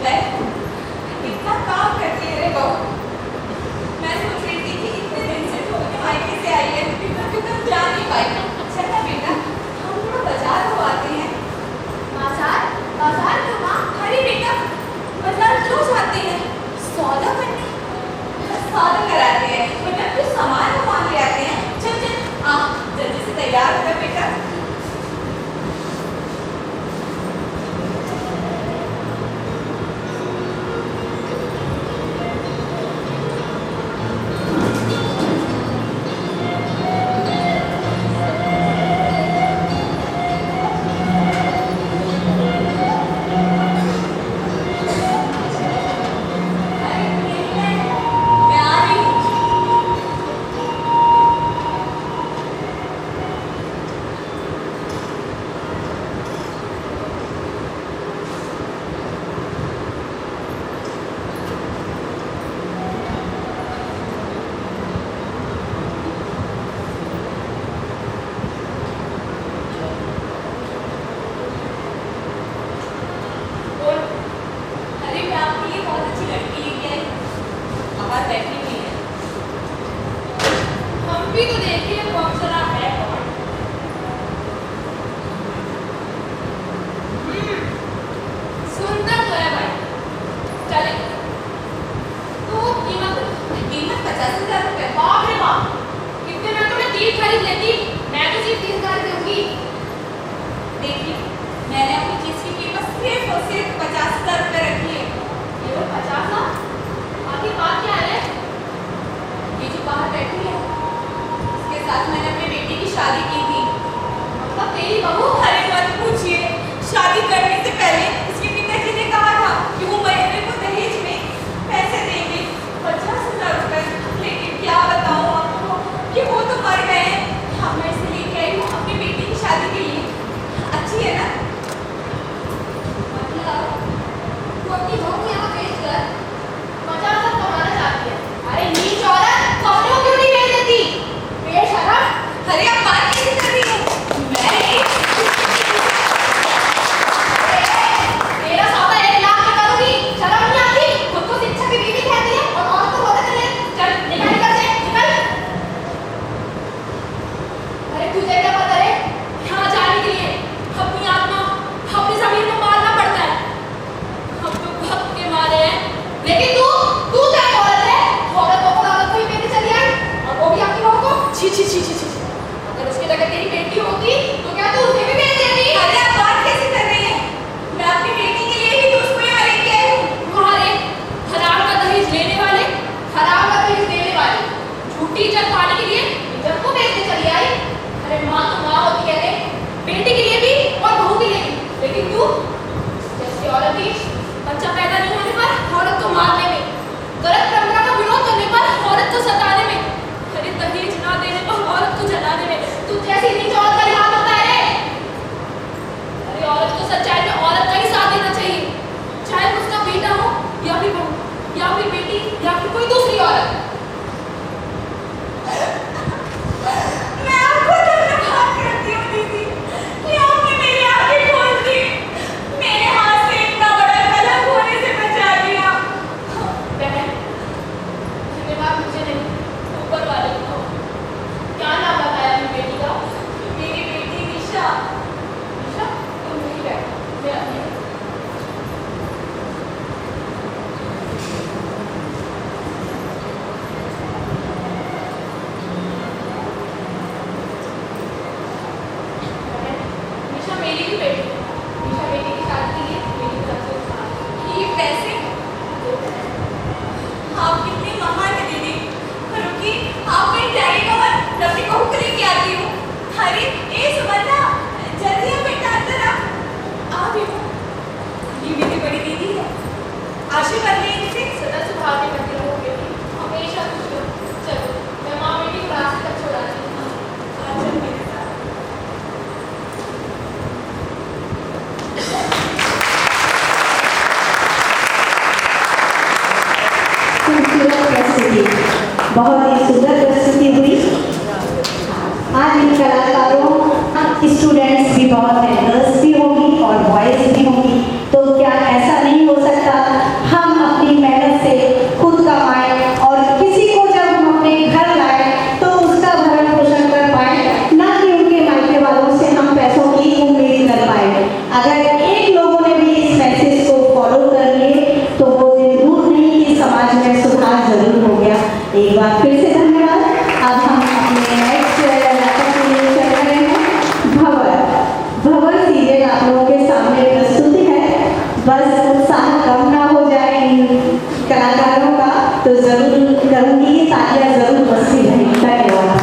बैठ, इतना काम करती है रे बहू। मैं सोच रही थी कि इतने दिन से तू अपने मायके से आई है, क्योंकि तुम जा नहीं पाई। चल ना बेटा, हम थोड़ा बाजार हो आते हैं। बाजार? बाजार क्यों माँ? अरे बेटा, बाजार क्यों जाते हैं? सौदा करने। बहुत ही सुंदर प्रस्तुति हुई। आज इन कलाकारों स्टूडेंट्स भी बहुत हैं, गर्ल्स भी होंगी और बॉयज़ भी होंगी, तो क्या ऐसा नहीं हो सकता हम अपनी मेहनत से खुद कमाएं और किसी को जब हम अपने घर लाए तो उसका भरण पोषण कर पाए, ना कि उनके मायके वालों से हम पैसों की उम्मीद कर पाए। अगर एक लोगों ने भी इस मैसेज को फॉलो कर लिए तो वो दिन दूर नहीं कि समाज में सुधार जरूर हो गया। एक बार फिर से धन्यवाद। अब हम अपने नेक्स्ट नाटक के लिए चल रहे हैं। भवर सीरियल आप लोगों के सामने प्रस्तुति है। बस उत्साह कम ना हो जाए इन कलाकारों का तो जरूर करूँगी, तालियां जरूर बजती रहें। धन्यवाद।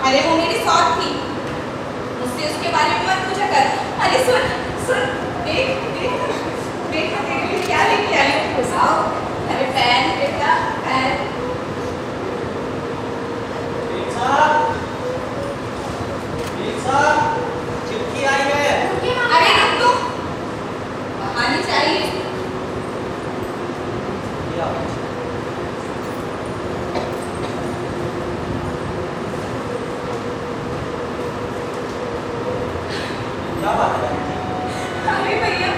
अरे वो मेरी सौत थी, मुझसे उसके बारे में मत पूछा कर। अरे सुन सुन, देख देख देख तेरे लिए क्या लेके आई हूँ। घुसाओ। अरे फैन बेटा फैन। चिट्ठी आई है। अरे रुक तो, आनी चाहिए। क्या बात है? अरे भैया,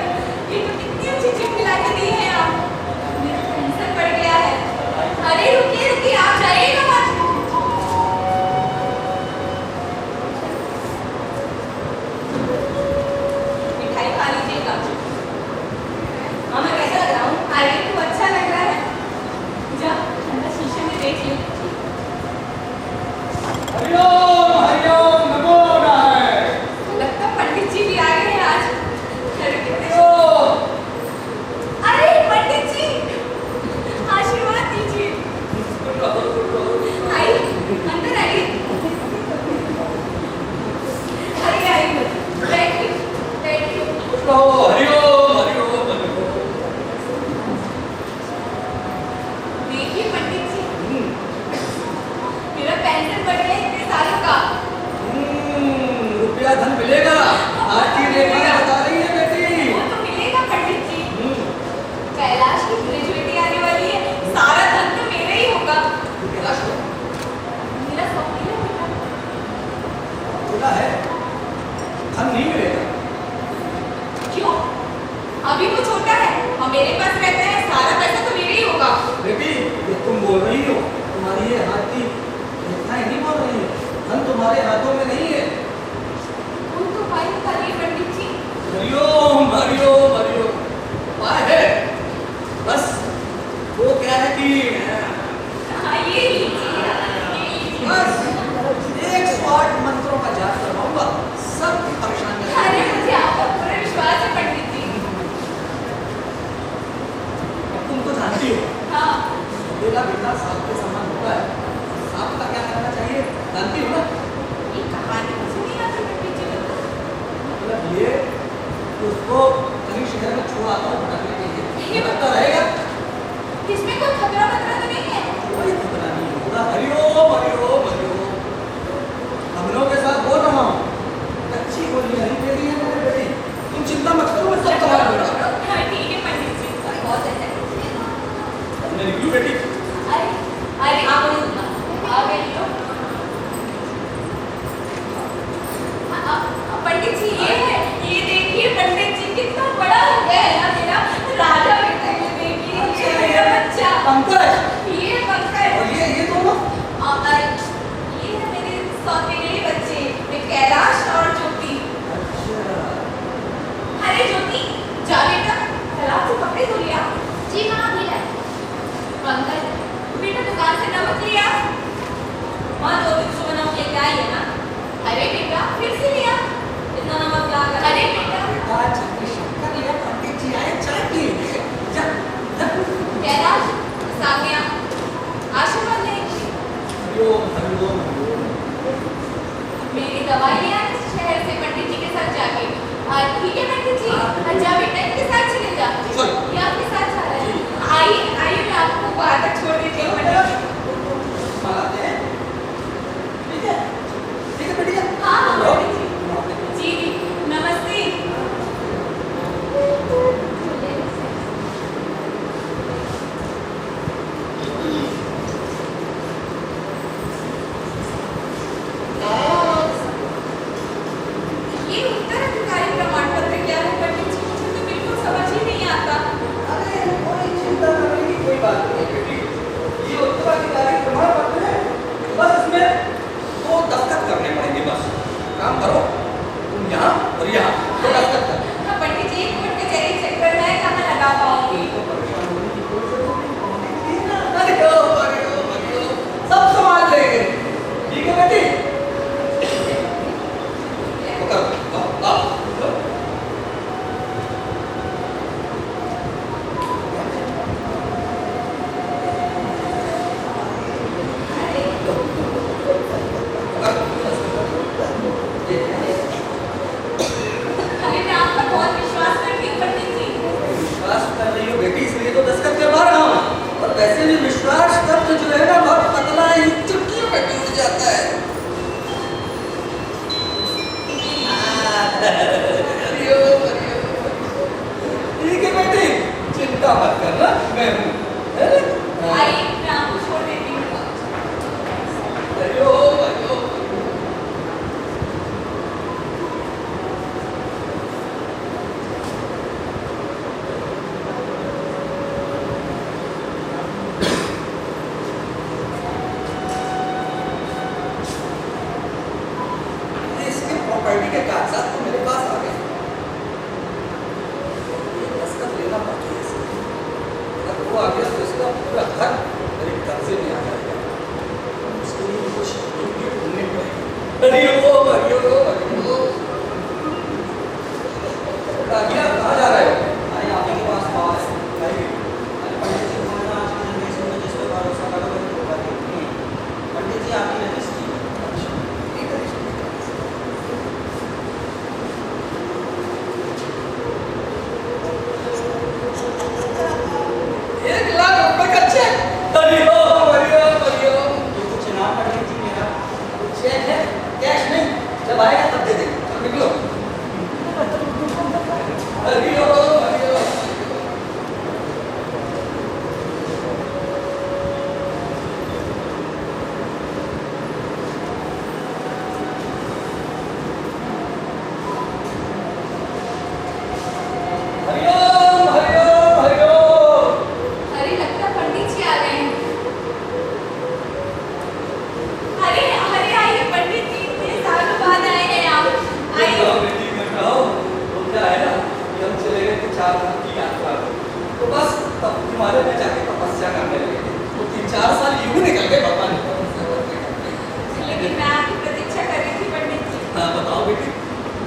ये तो कितनी अच्छी चिट्ठी ला के दी है आप। मेरा टेंशन बढ़ गया है। अरे रुकिए रुकिए, आप जाइएगा मत। मिठाई खा लीजिएगा। हाँ मैं कैसा लग रहा हूँ? अरे तू अच्छा लग रहा है। जा ठंडा शीशे में देख लो। हरिओम हरिओम नमो नारायण। लगता पंडित जी भी आ गए हैं आज। अरे पंडित जी, आशीर्वाद दीजिए। आइए अंदर आइए। अरे आइए, बैठिए बैठिए। हरिओम हरिओम। देखिए पंडित जी, मेरा पेंशन बढ़ गया इतने सालों का। रुपया धन मिलेगा। आरती रेखा बता रही है बेटी। वो तो मिलेगा पंडित जी। कैलाश की ग्रेजुएटी आने वाली है, सारा धन तो मेरा ही होगा। तुम्हारे हाथों में नहीं है। वो तो भाई बताइए पंडित जी। हरिओम हरिओम हरिओम। उपाय है, बस वो क्या है कि ये लीजिए, ये लीजिए। बस 108 मंत्रों का जाप करवाऊंगा, सब परेशान कर अरे मुझे आप पर पूरा विश्वास है पंडित जी। तुम तो जानती हो हाँ, बेटा बेटा सांप के समान होता है। सांप का क्या करना चाहिए जानती हो ना? ये कहानी मुझे नहीं आती पंडित जी। मतलब ये कि उसको कहीं शहर में छोड़ आता हूँ भटकने के लिए, ये लगता रहेगा इसमें कोई खतरा वतरा तो नहीं है? कोई खतरा नहीं है। पूरा हरिओम हरिओम हरिओम हम लोगों के साथ बोल रहा हूँ। अच्छी गोली नहीं दे रही है मेरे बेटी, तुम चिंता मत करो, मैं सब संभाल लूंगा। हाँ ठीक है पंडित जी, बहुत अच्छा है। मेरी क्यों बेटी? अरे अरे आप आ गई हो। पंडित जी ये है, ये देखिए पंडित जी कितना बड़ा हो गया है ना मेरा राजा बेटा। ये देखिए ये मेरा बच्चा पंकज ये पंकज। और ये दोनों ये है मेरे सौतेले बच्चे, मैं कैलाश और ज्योति। अरे ज्योति जा बेटा, तालाब से कपड़े धो लिया? जी हाँ अभी लाए। पंकज बेटा दुकान से नमक लिया? माँ जो भी कुछ बनाओ के क्या ही है ना। अरे बेटा फिर से लिया? इतना नमक ला कर अरे बेटा बेटा चटनी शक्कर लिया, पंडित जी आए चाय पिए। जा जा। कैलाश सामिया आशीर्वाद लेंगे। हरिओम हरिओम हरिओम। मेरी दवाई ले आए शहर से पंडित जी के साथ जाके। ठीक है पंडित जी, जा बेटा इनके साथ चले जा। चल। ये आपके साथ जा रहे हैं। आइए आइए मैं आपको बाहर तक छोड़ देती हूँ पंडित जी। मलाते हैं, ठीक है बेटिया। हाँ हाँ पंडित जी। जी नमस्ते। ये उत्तराधिकारी प्रमाण पत्र क्या है पंडित जी? मुझे तो बिल्कुल समझ ही नहीं आता। अरे कोई चिंता करने की कोई बात नहीं है बेटी, ये उत्तराधिकारी प्रमाण पत्र है, बस इसमें 2 दस्तखत करने पड़ेंगे। बस काम करो, तुम यहाँ और यहाँ 2 दस्तखत करो। हाँ, पंडित जी कोर्ट कचहरी चक्कर मैं कहाँ लगा पाऊंगी? तो परेशान होने की कोई जरूरत नहीं। अरे सब संभाल लेंगे, ठीक है बेटी? आओ, आओ, आओ। अरे मैं आप पर बहुत विश्वास करती हूँ पंडित जी। विश्वास कर रही हो बेटी, इसलिए तो दस्तखत करवा रहा हूँ। और वैसे भी विश्वास तत्व जो है ना बहुत पतला है, चुटकियों में टूट जाता है। हरिओम, हरिओम। ठीक है बेटी, चिंता मत करना, मैं हूँ। आइए मैं आपको छोड़ देती हूँ। हरिओम, हरिओम। इसके प्रॉपर्टी के कागजात तो मेरे पास आ गए। ये दस्तखत लेना बाकी है इसका। अगर वो आ गया तो इसका पूरा घर मेरे तुम्हारे में जाके तपस्या करने लगे तो 3-4 साल यूं ही निकल गए भगवान। लेकिन मैं आपकी प्रतीक्षा कर रही थी पंडित जी। हाँ बताओ बेटी।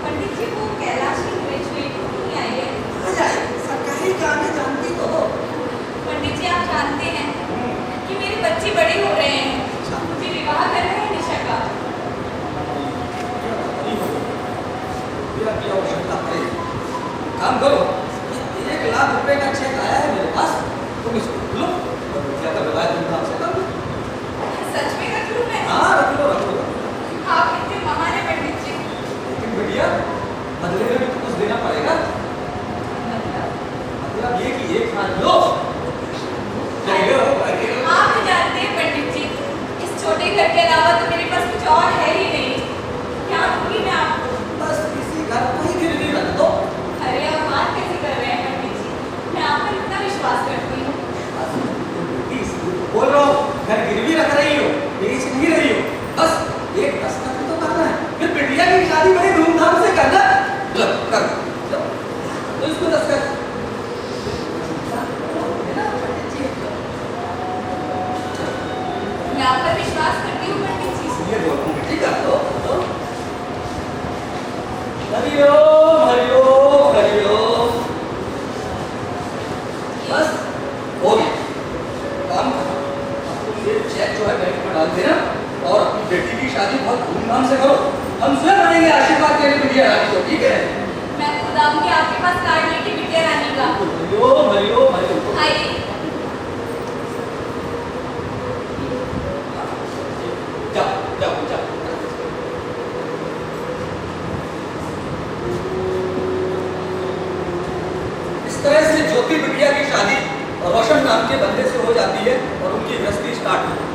पंडित जी वो कैलाश की ग्रेजुएट नहीं आई है। आ जाए सरकारी काम है, जानती तो हो। पंडित जी आप जानते हैं कि मेरे बच्चे बड़े हो रहे हैं, मुझे विवाह करना है निशा का। की आवश्यकता पड़े काम करो, 1 लाख रुपए का चेक आया है मेरे पास, तुम इसको लो और रुपया का विवाह धूमधाम से कर लो। सच में रख लूं मैं? हाँ रख लो रख लो। आप कितने महान हैं पंडित जी। लेकिन बेटिया बदले में भी तो कुछ देना पड़ेगा। मतलब ये कि एक मान लो। आप तो जानते हैं पंडित जी, इस छोटे घर के अलावा तो मेरे पास कुछ और है ही नहीं। क्या दूंगी मैं आपको? बस किसी घर को ही गिरवी रख दो। अरे आप बात कैसे कर रहे हैं पंडित जी, मैं आप पर इतना विश्वास करती हूँ। बोल रहा हूँ घर गिरवी रख रही हो, बेच नहीं रही हो, बस एक दस्तखत तो करना है, फिर बिटिया की शादी बड़ी धूमधाम से करना। लो कर लो तो इसको दस्तखत। मैं आप पर विश्वास करती हूँ पंडित जी। ये बोल रहा हूँ बेटी कर दो। हरिओम हरिओम हरिओम। बस हो गया काम करो, ये चेक जो है बैंक में डाल देना और अपनी बेटी की शादी बहुत धूमधाम से करो। हम स्वयं आएंगे आशीर्वाद के लिए बिटिया रानी को, ठीक है? मैं खुद आऊंगी आपके पास कार्ड लेके बिटिया रानी का। हरिओम हरिओम हरिओम। आइए। जाओ जाओ जाओ। इस तरह से ज्योति बिटिया की शादी रोशन नाम के बंदे से हो जाती है और उनकी गृहस्थी स्टार्ट होती है।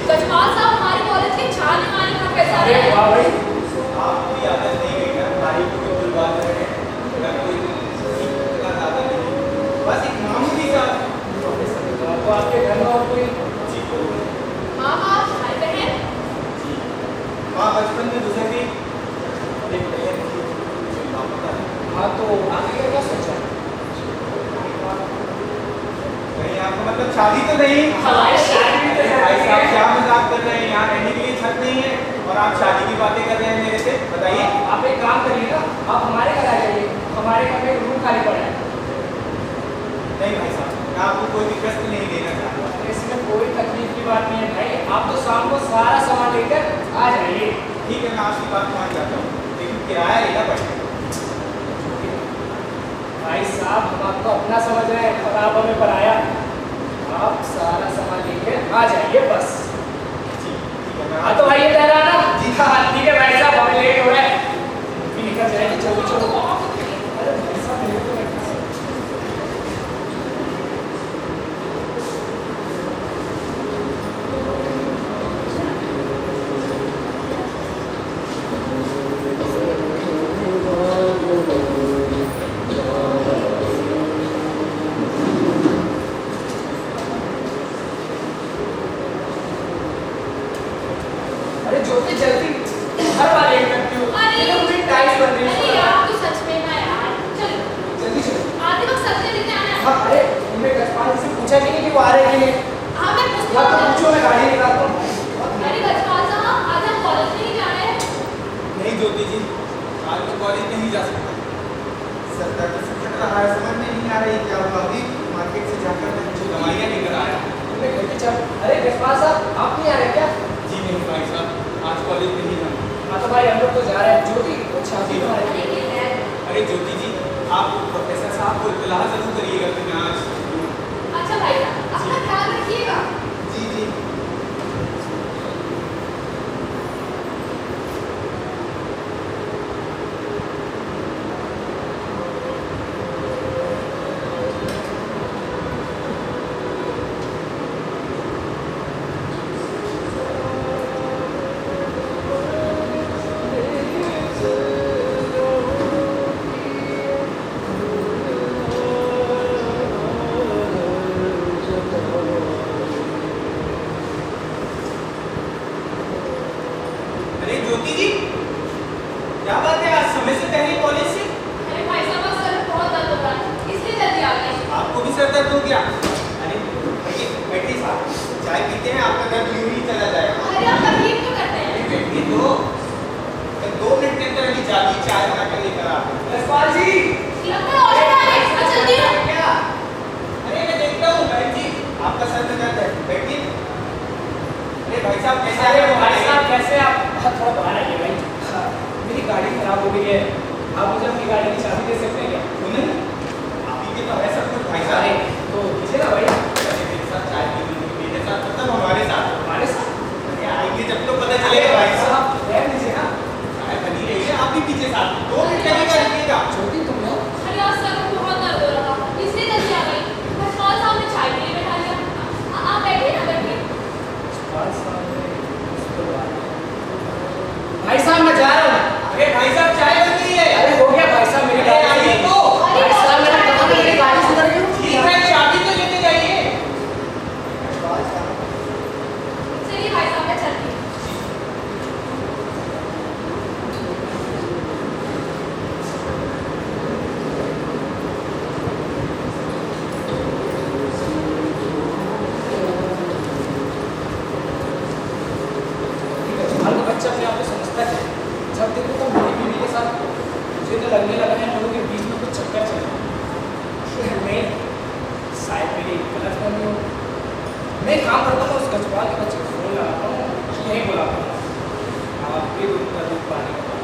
जजपाल साहब हमारे कॉलेज के छाने माने प्रोफेसर हैं। बचपन में गुजर गई। हाँ तो आगे का क्या सोचा? नहीं आपको मतलब शादी तो नहीं? हमारी शादी भी तो है। भाई साहब क्या मजाक कर रहे हैं, यहाँ रहने के लिए छत नहीं है और आप शादी की बातें कर रहे हैं मेरे से, बताइए। आप एक काम करिएगा, आप हमारे घर आ जाइए, हमारे घर में एक रूम खाली पड़ा है। नहीं भाई साहब, मैं आपको कोई भी कष्ट नहीं देना चाहता। इसमें कोई तकलीफ की बात नहीं है भाई, आप तो शाम को सारा सामान लेकर आ जाइए। ठीक है, मैं आपकी बात मान जाता हूँ, लेकिन किराया लेना पड़ेगा। भाई साहब हम आपको अपना समझ रहे हैं और आप हमें पराया। आप सारा सामान लेकर आ जाइए बस। ठीक है, मैं हाँ तो भाई ये तैयार है ना? जी। हाँ ठीक है भाई साहब, हमें लेट हो रहा है, भी निकल जाएंगे। चलो चलो। अरे भाई साहब लेट हो रहे हैं। अरे ज्योति जल्दी, हर बार लेट करती हो। अरे ये तो पूरी टाइम बन रही अरे है। यार तू सच में ना यार, चल जल्दी चलो। आते वक्त सब्जी लेते आना है। हाँ अरे तुमने गजपाल से पूछा कि नहीं कि वो आ रहे हैं? हाँ मैं पूछती हाँ तो हूँ। पूछो, मैं गाड़ी निकालता हूँ। अरे गजपाल साहब आज हम कॉलेज नहीं जा रहे हैं। नहीं ज्योति जी, आज मैं कॉलेज नहीं जा सकता। सर दर्द से फट रहा है, समझ में नहीं आ रही क्या हुआ। अभी मार्केट से जाकर मैं कुछ दवाइयाँ लेकर आया। तुमने घर पे चल। अरे गजपाल साहब आप नहीं आ रहे क्या? जी नहीं भाई साहब, आज कॉलेज नहीं जाना। हाँ तो भाई हम लोग तो जा रहे हैं। ज्योति अच्छा जी। अरे ये है। अरे ज्योति जी, आप प्रोफेसर साहब को इत्तला जरूर करिएगा कि मैं आज। अच्छा भाई अपना ख्याल रखिएगा। जी जी। अरे ज्योति जी, क्या बात है, आज समय से पहले कॉलेज से? अरे भाई साहब आज सर में बहुत दर्द हो रहा है इसलिए जल्दी आ गए। आपको भी सर दर्द हो गया? अरे बैठिए बैठिए साहब, चाय पीते हैं, आपका दर्द यूं ही चला जाएगा। अरे आप तकलीफ क्यों करते हैं? अरे बैठिए तो, मैं 2 मिनट के अंदर अभी जाती चाय बना कर लेकर आता हूँ। गजपाल जी। लगता है ऑर्डर आ गए। अच्छा जल्दी आओ। क्या? अरे मैं देखता हूँ बहन जी, आपका सर में दर्द है, बैठिए। अरे भाई साहब कैसे आ अरे गए? भाई साहब कैसे आप? हाँ थोड़ा बाहर आइए भाई। हाँ, मेरी गाड़ी खराब हो गई है, आप मुझे अपनी गाड़ी की चाबी दे सकते हैं क्या? सुनिए, आप ही के तो है सब कुछ भाई अरे साहब। तो दीजिए ना भाई। अरे मेरे साथ चाय पीने, मेरे साथ मतलब हमारे साथ। हमारे साथ? अरे आएंगे जब तो पता चलेगा भाई साहब। रहने दीजिए ना। चाय बनी रही है, आप भी पीछे साथ 2 मिनट लगेगा, रुकिएगा। ज्योति तुम ना। अरे आज सर में बहुत दर्द हो रहा था इसलिए जल्दी आ गई। गजपाल साहब ने चाय के लिए बैठा लिया। आप बैठिए ना बैठिए। भाई साहब मैं जा रहा हूँ। अरे भाई साहब चाय बन गई है। अरे हो गया भाई साहब, मेरी अरे गाड़ी आइए तो। भाई साहब मैंने कहा था मेरी गाड़ी सुधर गई। ठीक है, चाबी तो लेके जाइए। चलिए भाई साहब मैं चलती हूँ। हर बच्चा अपने आप को समझता है। जब देखो तो मेरी बीवी के साथ मुझे तो लगने लगा है हम लोगों के बीच में कुछ चक्कर चल रहा है। नहीं, शायद मेरी गलतफहमी हो। मैं एक काम करता हूँ, उस गजपाल के बच्चे को फोन लगाता हूँ, यही बुलाता हूँ। आप भी उनका दुख पाने का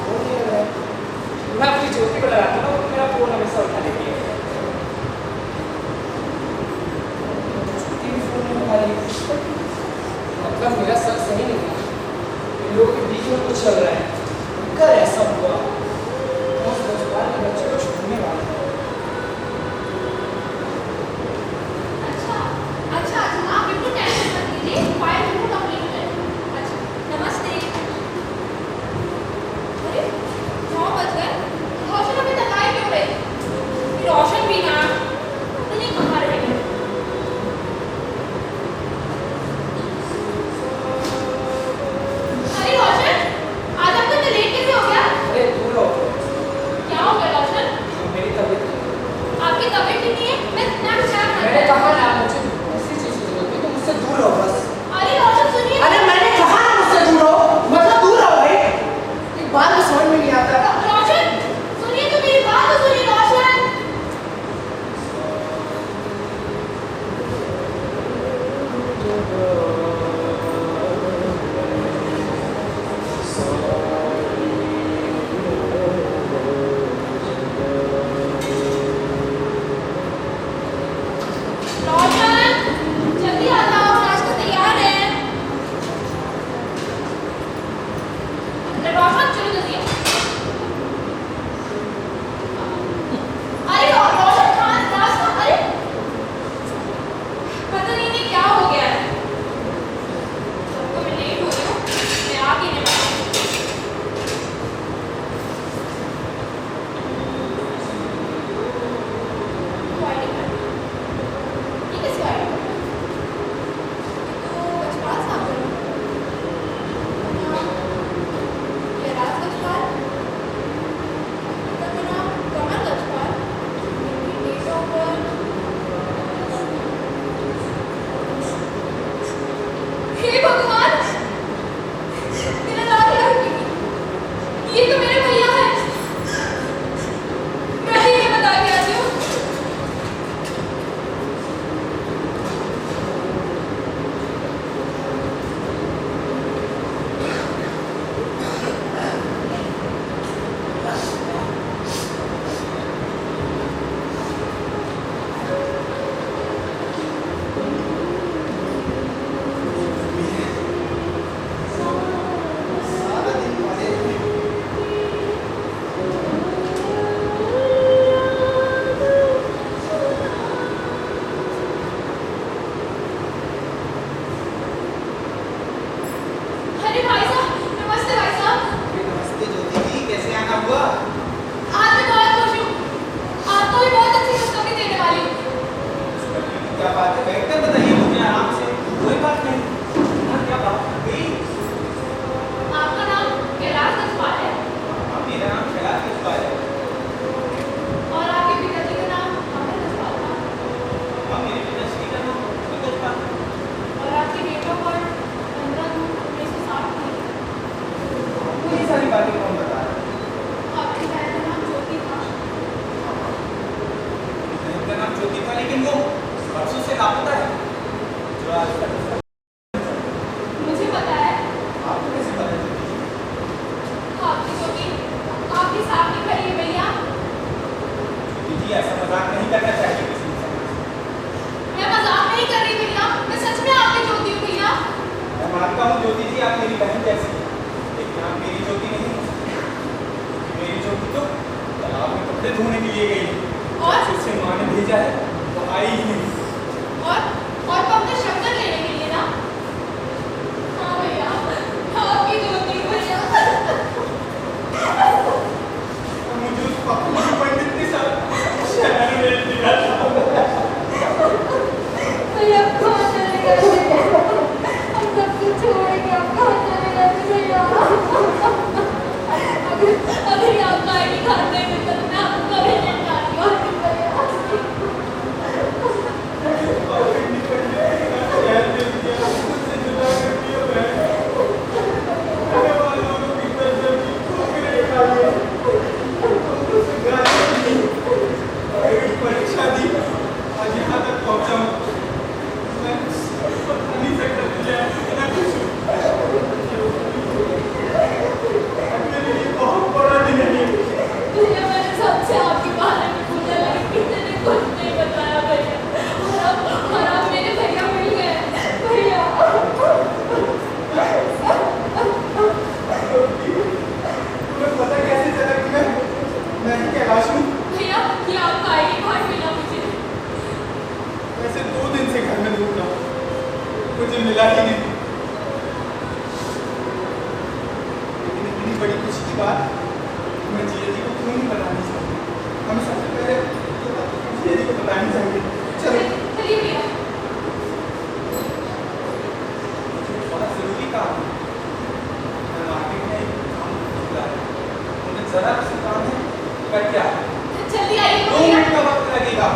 फोन नहीं लग रहा है। मैं अपनी ज्योति को लगाता हूँ, मेरा फोन हमेशा उठा लेती है। मतलब मेरा सच सही नहीं है, इन लोगों के बीच में कुछ चल रहा है। कर ऐसा हुआ उस गजपाल के बच्चे को छोड़ने वाला था। अच्छा अच्छा अच्छा आप बिल्कुल टेंशन मत लीजिए, फाइल बिल्कुल कंप्लीट है। अच्छा नमस्ते। अरे 9 बज गए, रोशन अभी तक आए क्यों रहे? रोशन भी ना पता नहीं कहाँ रह गए। कपड़े धोने के लिए गई है और उसे माँ ने भेजा है वो आई ही नहीं। और वो अपने शक्कर लेने के लिए ना। हाँ भैया, आपकी धोती भैया। मुझे उस पप्पू की पंडित के साथ शहर में दिया था। भैया कहाँ चले गए? हम सब कुछ छोड़ के आप कहाँ चले गए भैया? अगर आपका आईडी कार्ड नहीं मिलता तो मैं आपको कभी नहीं जाती होती भैया। परीक्षा दी और यहाँ तक पहुँचा हूँ। मैं पता नहीं सकता तुझे इतना कुछ मेरे लिए बहुत बड़ा दिन है। भैया मैंने सबसे आपके बारे में पूछा लेकिन किसी ने कुछ नहीं बताया भैया। और अब मेरे भैया मिल गए भैया। तुम्हें पता कैसे चला कि मैं ही कैलाश हूँ? भैया ये आपका आईडी कार्ड मिला मुझे। वैसे 2 दिन से घर में ढूंढ रहा हूँ, मुझे मिला ही नहीं। लेकिन इतनी बड़ी खुशी की बात मैं जीजा जी को क्यों नहीं बतानी चाहिए? हमें सबसे पहले जीजा जी को बतानी चाहिए। चलो चलिए भैया। बहुत जरूरी काम है। मैं मार्केट में एक काम निकला है, मुझे जरा सा काम है, कर क्या? जल्दी आइए 2 भैया। मिनट का वक्त लगेगा।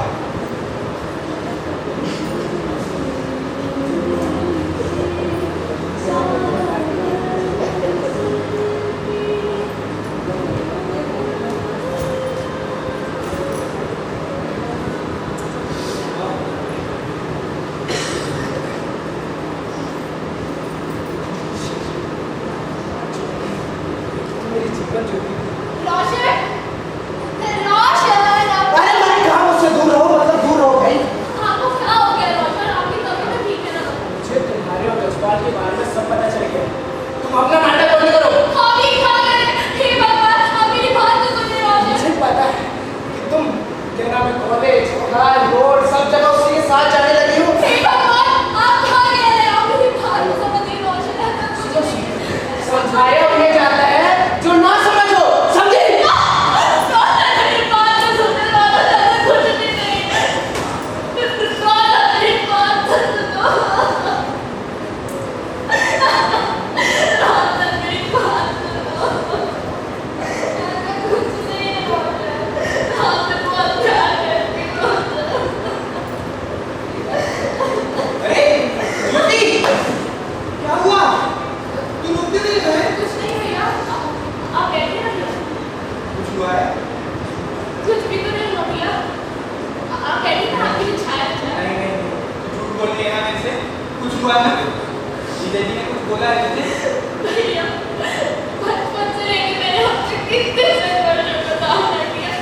मेरी जीवन ज्योति रोशन, रोशन आप अरे मैं कहा मुझसे दूर रहो, मतलब दूर रहो भाई। आपको क्या हो गया रोशन? आपकी तबीयत तो ठीक है ना? मुझे तुम्हारे और जज्बात के बारे में सब पता चल गया। तुम अपना नाटक बंद करो। हम ही खा गए। हे भगवान, आप मेरी बात तो सुनिए रोशन। मुझे पता है कि तुम तेरा में कॉलेज, घर, रोड सब जगह उसी के साथ जाने लगी हो। हे भगवान, आप खा गए। आप मेरी बात तो समझिए रोशन। ऐसा कुछ नहीं है। समझाया उन्हें जाता है जो ना समझो, समझे? रोशन मेरी बात तो सुनो रोशन। ऐसा कुछ भी नहीं है। रोशन मेरी बात तो सुनो। रोशन मेरी बात सुनो। ऐसा कुछ नहीं है रोशन। आपसे बहुत प्यार करती हूँ रोशन। अरे ज्योति, क्या हुआ? तू रुकती नहीं है? कुछ नहीं भैया, आप बैठे रहिए। कुछ हुआ है? कुछ भी तो नहीं हुआ भैया। आप बैठिए ना, आपके लिए छाया है। नहीं नहीं नहीं, झूठ बोल रही है ना मेरे से? कुछ हुआ ना? जीजा जी ने कुछ बोला है तुझे? भैया बचपन से लेके मैंने आपसे कितने संघर्ष का सामना किया,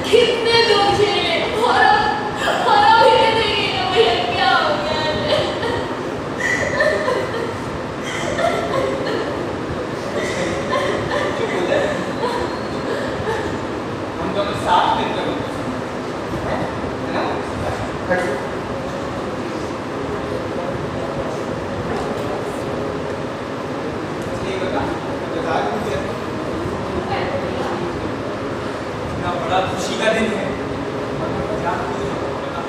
कितने दुख झेले और अब ही देखिए ना भैया क्या हो गया है। क्यों बोल रहे? हम दोनों साथ मिलकर है ना? हटो। ये बता मुझे इतना बड़ा खुशी का दिन है, क्या बता?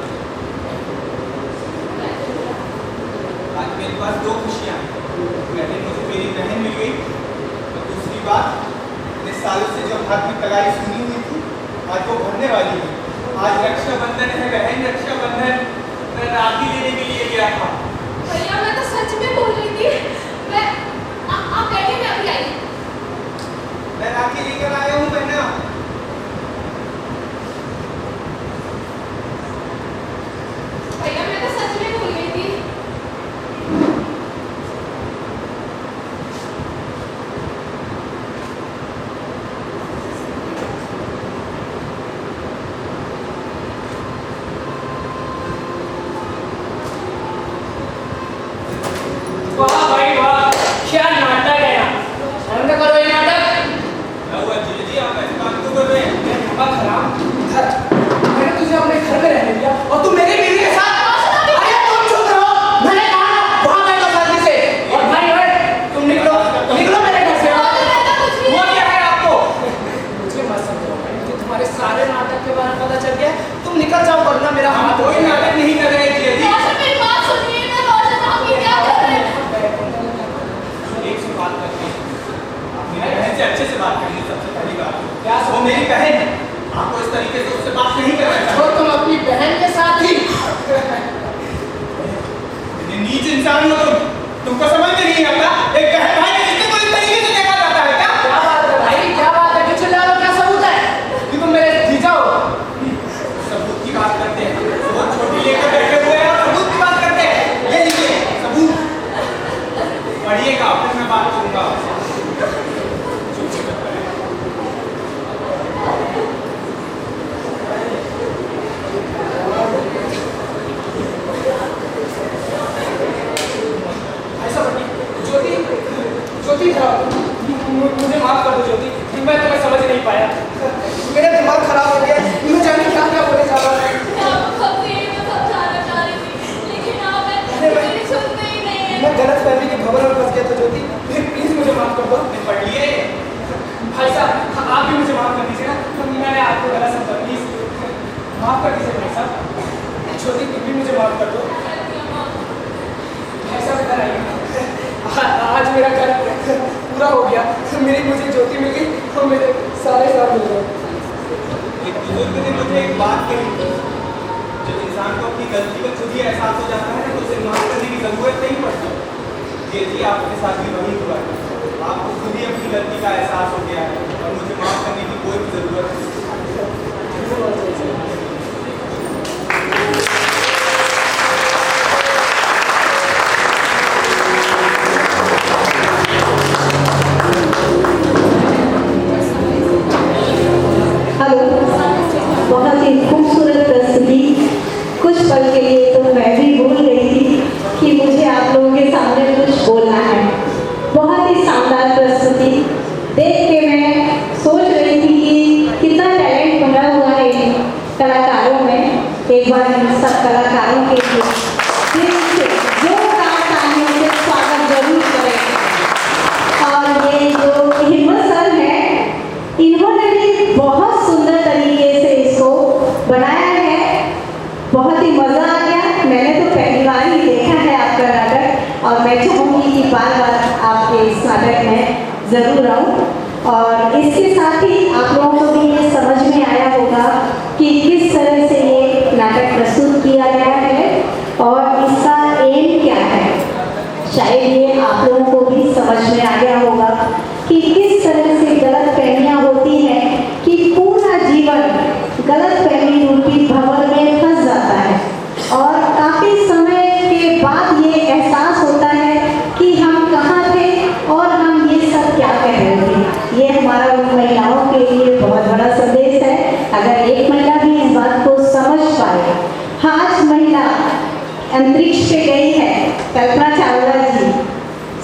आज मेरे पास 2 खुशियाँ हैं। पहले मुझे मेरी बहन मिल गई और दूसरी बात, इतने सालों से जो हाथ में कलाई सुनी हुई थी आज वो भरने वाली है। आज रक्षाबंधन है बहन, रक्षाबंधन। मैं राखी लेने के लिए गया था। भैया मैं तो सच में बोल रही थी। मैं आप बैठिए, मैं अभी आई। मैं राखी लेकर आया हूँ बहना। भैया मैं तो सच में बोल रही थी। एक बहन भाई के रिश्ते को इस तरीके से देखा जाता है क्या? क्या बात है भाई, क्या बात है? क्यों चिल्ला रहे हो? क्या सबूत है कि तुम मेरे जीजा हो? सबूत की बात करते हैं, बहुत छोटी लेकर बैठे हुए हैं और सबूत की बात करते हैं। ये लीजिए सबूत, पढ़िएगा फिर मैं बात करूंगा आपसे। ऐसा बनी ज्योति, ज्योति मुझे माफ कर दो ज्योति, मैं तुम्हें समझ नहीं पाया, मेरा दिमाग खराब हो गया, मैं जाने क्या क्या बोले जा रहा था। मैं गलत फहमी के खबर में फंस गया था ज्योति, प्लीज मुझे माफ कर दो। पढ़ लिए भाई साहब आप भी मुझे माफ कर दीजिए ना, मैंने आपको गलत समझा, प्लीज माफ कर दीजिए भाई साहब। ज्योति तुम भी मुझे माफ कर दो। ऐसा इधर आइए, आज मेरा घर पूरा हो गया, मुझे ज्योति मिल गई और मेरे सारे साथ मिल गए। एक बुजुर्ग ने मुझे एक बात कही, जब इंसान को अपनी गलती का खुद ही एहसास हो जाता है तो उसे माफ करने की जरूरत नहीं पड़ती। ये जी आपके साथ भी वही हुआ है, आपको खुद ही अपनी गलती का एहसास हो गया है और मुझे माफ करने की कोई भी जरूरत नहीं। हेलो, बहुत ही खूबसूरत प्रस्तुति। कुछ पल के लिए तो मैं भी भूल गई थी कि मुझे आप लोगों के सामने कुछ बोलना है। बहुत ही शानदार प्रस्तुति देख के मैं सोच रही थी कि कितना टैलेंट भरा हुआ है इन कलाकारों में। एक बार इन सब कलाकारों के लिए दिल से जोरदार तालियों से स्वागत जरूर करें। और ये जो हिम्मत सर है, इन्होंने भी बहुत सुंदर तरीके से इसको बनाया है। बहुत ही मज़ा आ गया। मैंने तो पहली बार ही देखा है आपका नाटक और मैं चाहूँगी कि बार बार आपके इस नाटक में ज़रूर आऊँ। और इसके साथ ही आप लोगों को भी ये समझ में आया होगा कि किस तरह से ये नाटक प्रस्तुत किया गया है और इसका एम क्या है। शायद ये आप लोगों को भी समझ में आ गया होगा कि किस तरह से गलत फहमियाँ होती हैं कि पूरा जीवन गलत फहमी रूपी भंवर में फंस जाता है और काफ़ी समय के बाद ये एहसास होता है कि हम कहाँ थे और हम ये सब क्या कह रहे थे। ये हमारा उन महिलाओं के लिए बहुत बड़ा संदेश है। अगर एक महिला भी इस बात को समझ पाए। आज महिला अंतरिक्ष पे गई है, कल्पना चावला जी,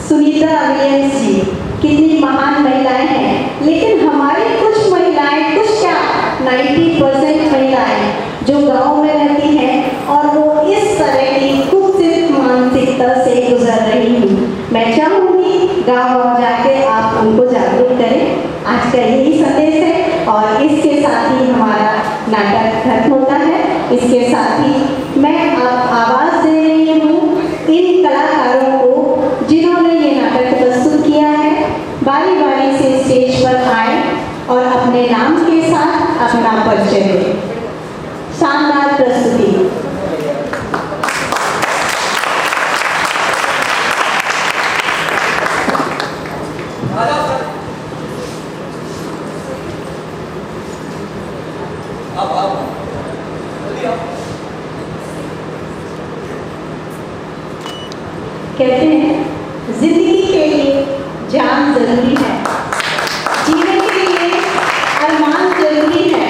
सुनीता विलियम्स जी, कितनी महान महिलाएं हैं। लेकिन हमारी कुछ महिलाएं, कुछ क्या 90% महिलाएं जो गांव में रहती हैं और वो इस तरह की कुत्सित मानसिकता से गुजर रही हैं। मैं चाहूँगी गाँव जाके आप उनको जागरूक करें। आज का यही संदेश है और इसके साथ ही हमारा नाटक खत्म होता है। इसके साथ ही मैं आवाज़ दे रही हूँ इन कलाकारों को जिन्होंने ये नाटक प्रस्तुत किया है। बारी बारी से स्टेज पर आए और अपने नाम के साथ अपना परिचय दें। शानदार प्रस्तुति। कहते हैं जिंदगी के लिए जान जरूरी है, जीने के लिए अरमान जरूरी है।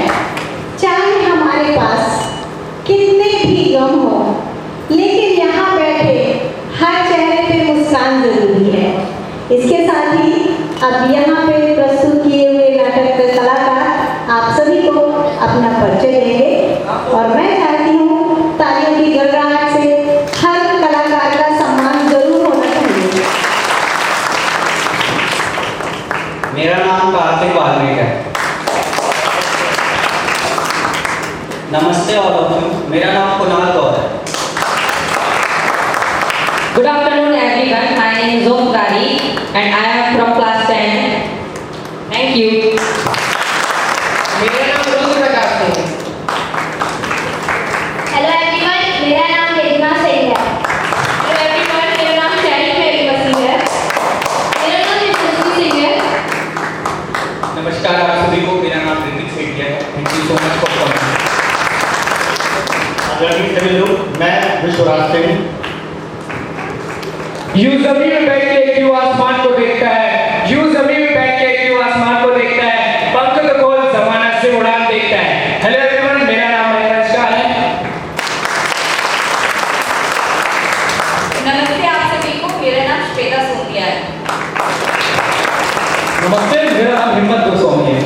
चाहे हमारे पास कितने भी गम हो, लेकिन यहाँ बैठे हर चेहरे पे मुस्कान जरूरी है। इसके साथ ही अब यहाँ पे प्रस्तुत किए हुए नाटक के कलाकार आप सभी को अपना परिचय देंगे और मैं चाहती हूँ तालियों की गड़गड़ाहट से हर कलाकार का सम्मान जरूर होना चाहिए। मेरा नाम कार्तिक वाल्मीकि है। नमस्ते ऑल ऑफ यू, मेरा नाम कुणाल गौर है। Good afternoon everyone, my name is Omkari and I am from class 10. Thank you. मेरा नाम रुद्र प्रकाश है। हेलो एवरीवन, मेरा नाम वेदना सिंह है। हेलो एवरीवन, मेरा नाम शैली मेरी मसीह है। स्वराज सिंह। यूं जमीन में बैठ के क्यों आसमान को देखता है, यूं जमीन में बैठ के क्यों आसमान को देखता है, पंख तो खोल जमाना से उड़ान देखता है। हेलो एवरीवन, मेरा नाम नमस्कार है। नमस्ते आप सभी को, मेरा नाम श्वेता सोनिया है। नमस्ते, मेरा नाम हिम्मत गोस्वामी है।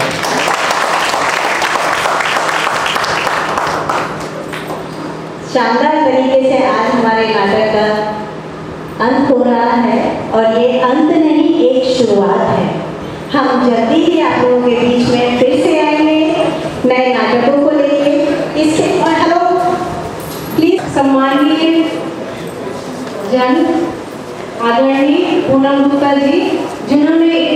शानदार तरीके से आज हमारे नाटक का अंत हो रहा है और ये अंत नहीं, एक शुरुआत है। हम जल्दी ही आप लोगों के बीच में फिर से आएंगे नए नाटकों को लेके। इसके और हेलो प्लीज सम्माननीय जन आदरणीय पूनम गुप्ता जी, जिन्होंने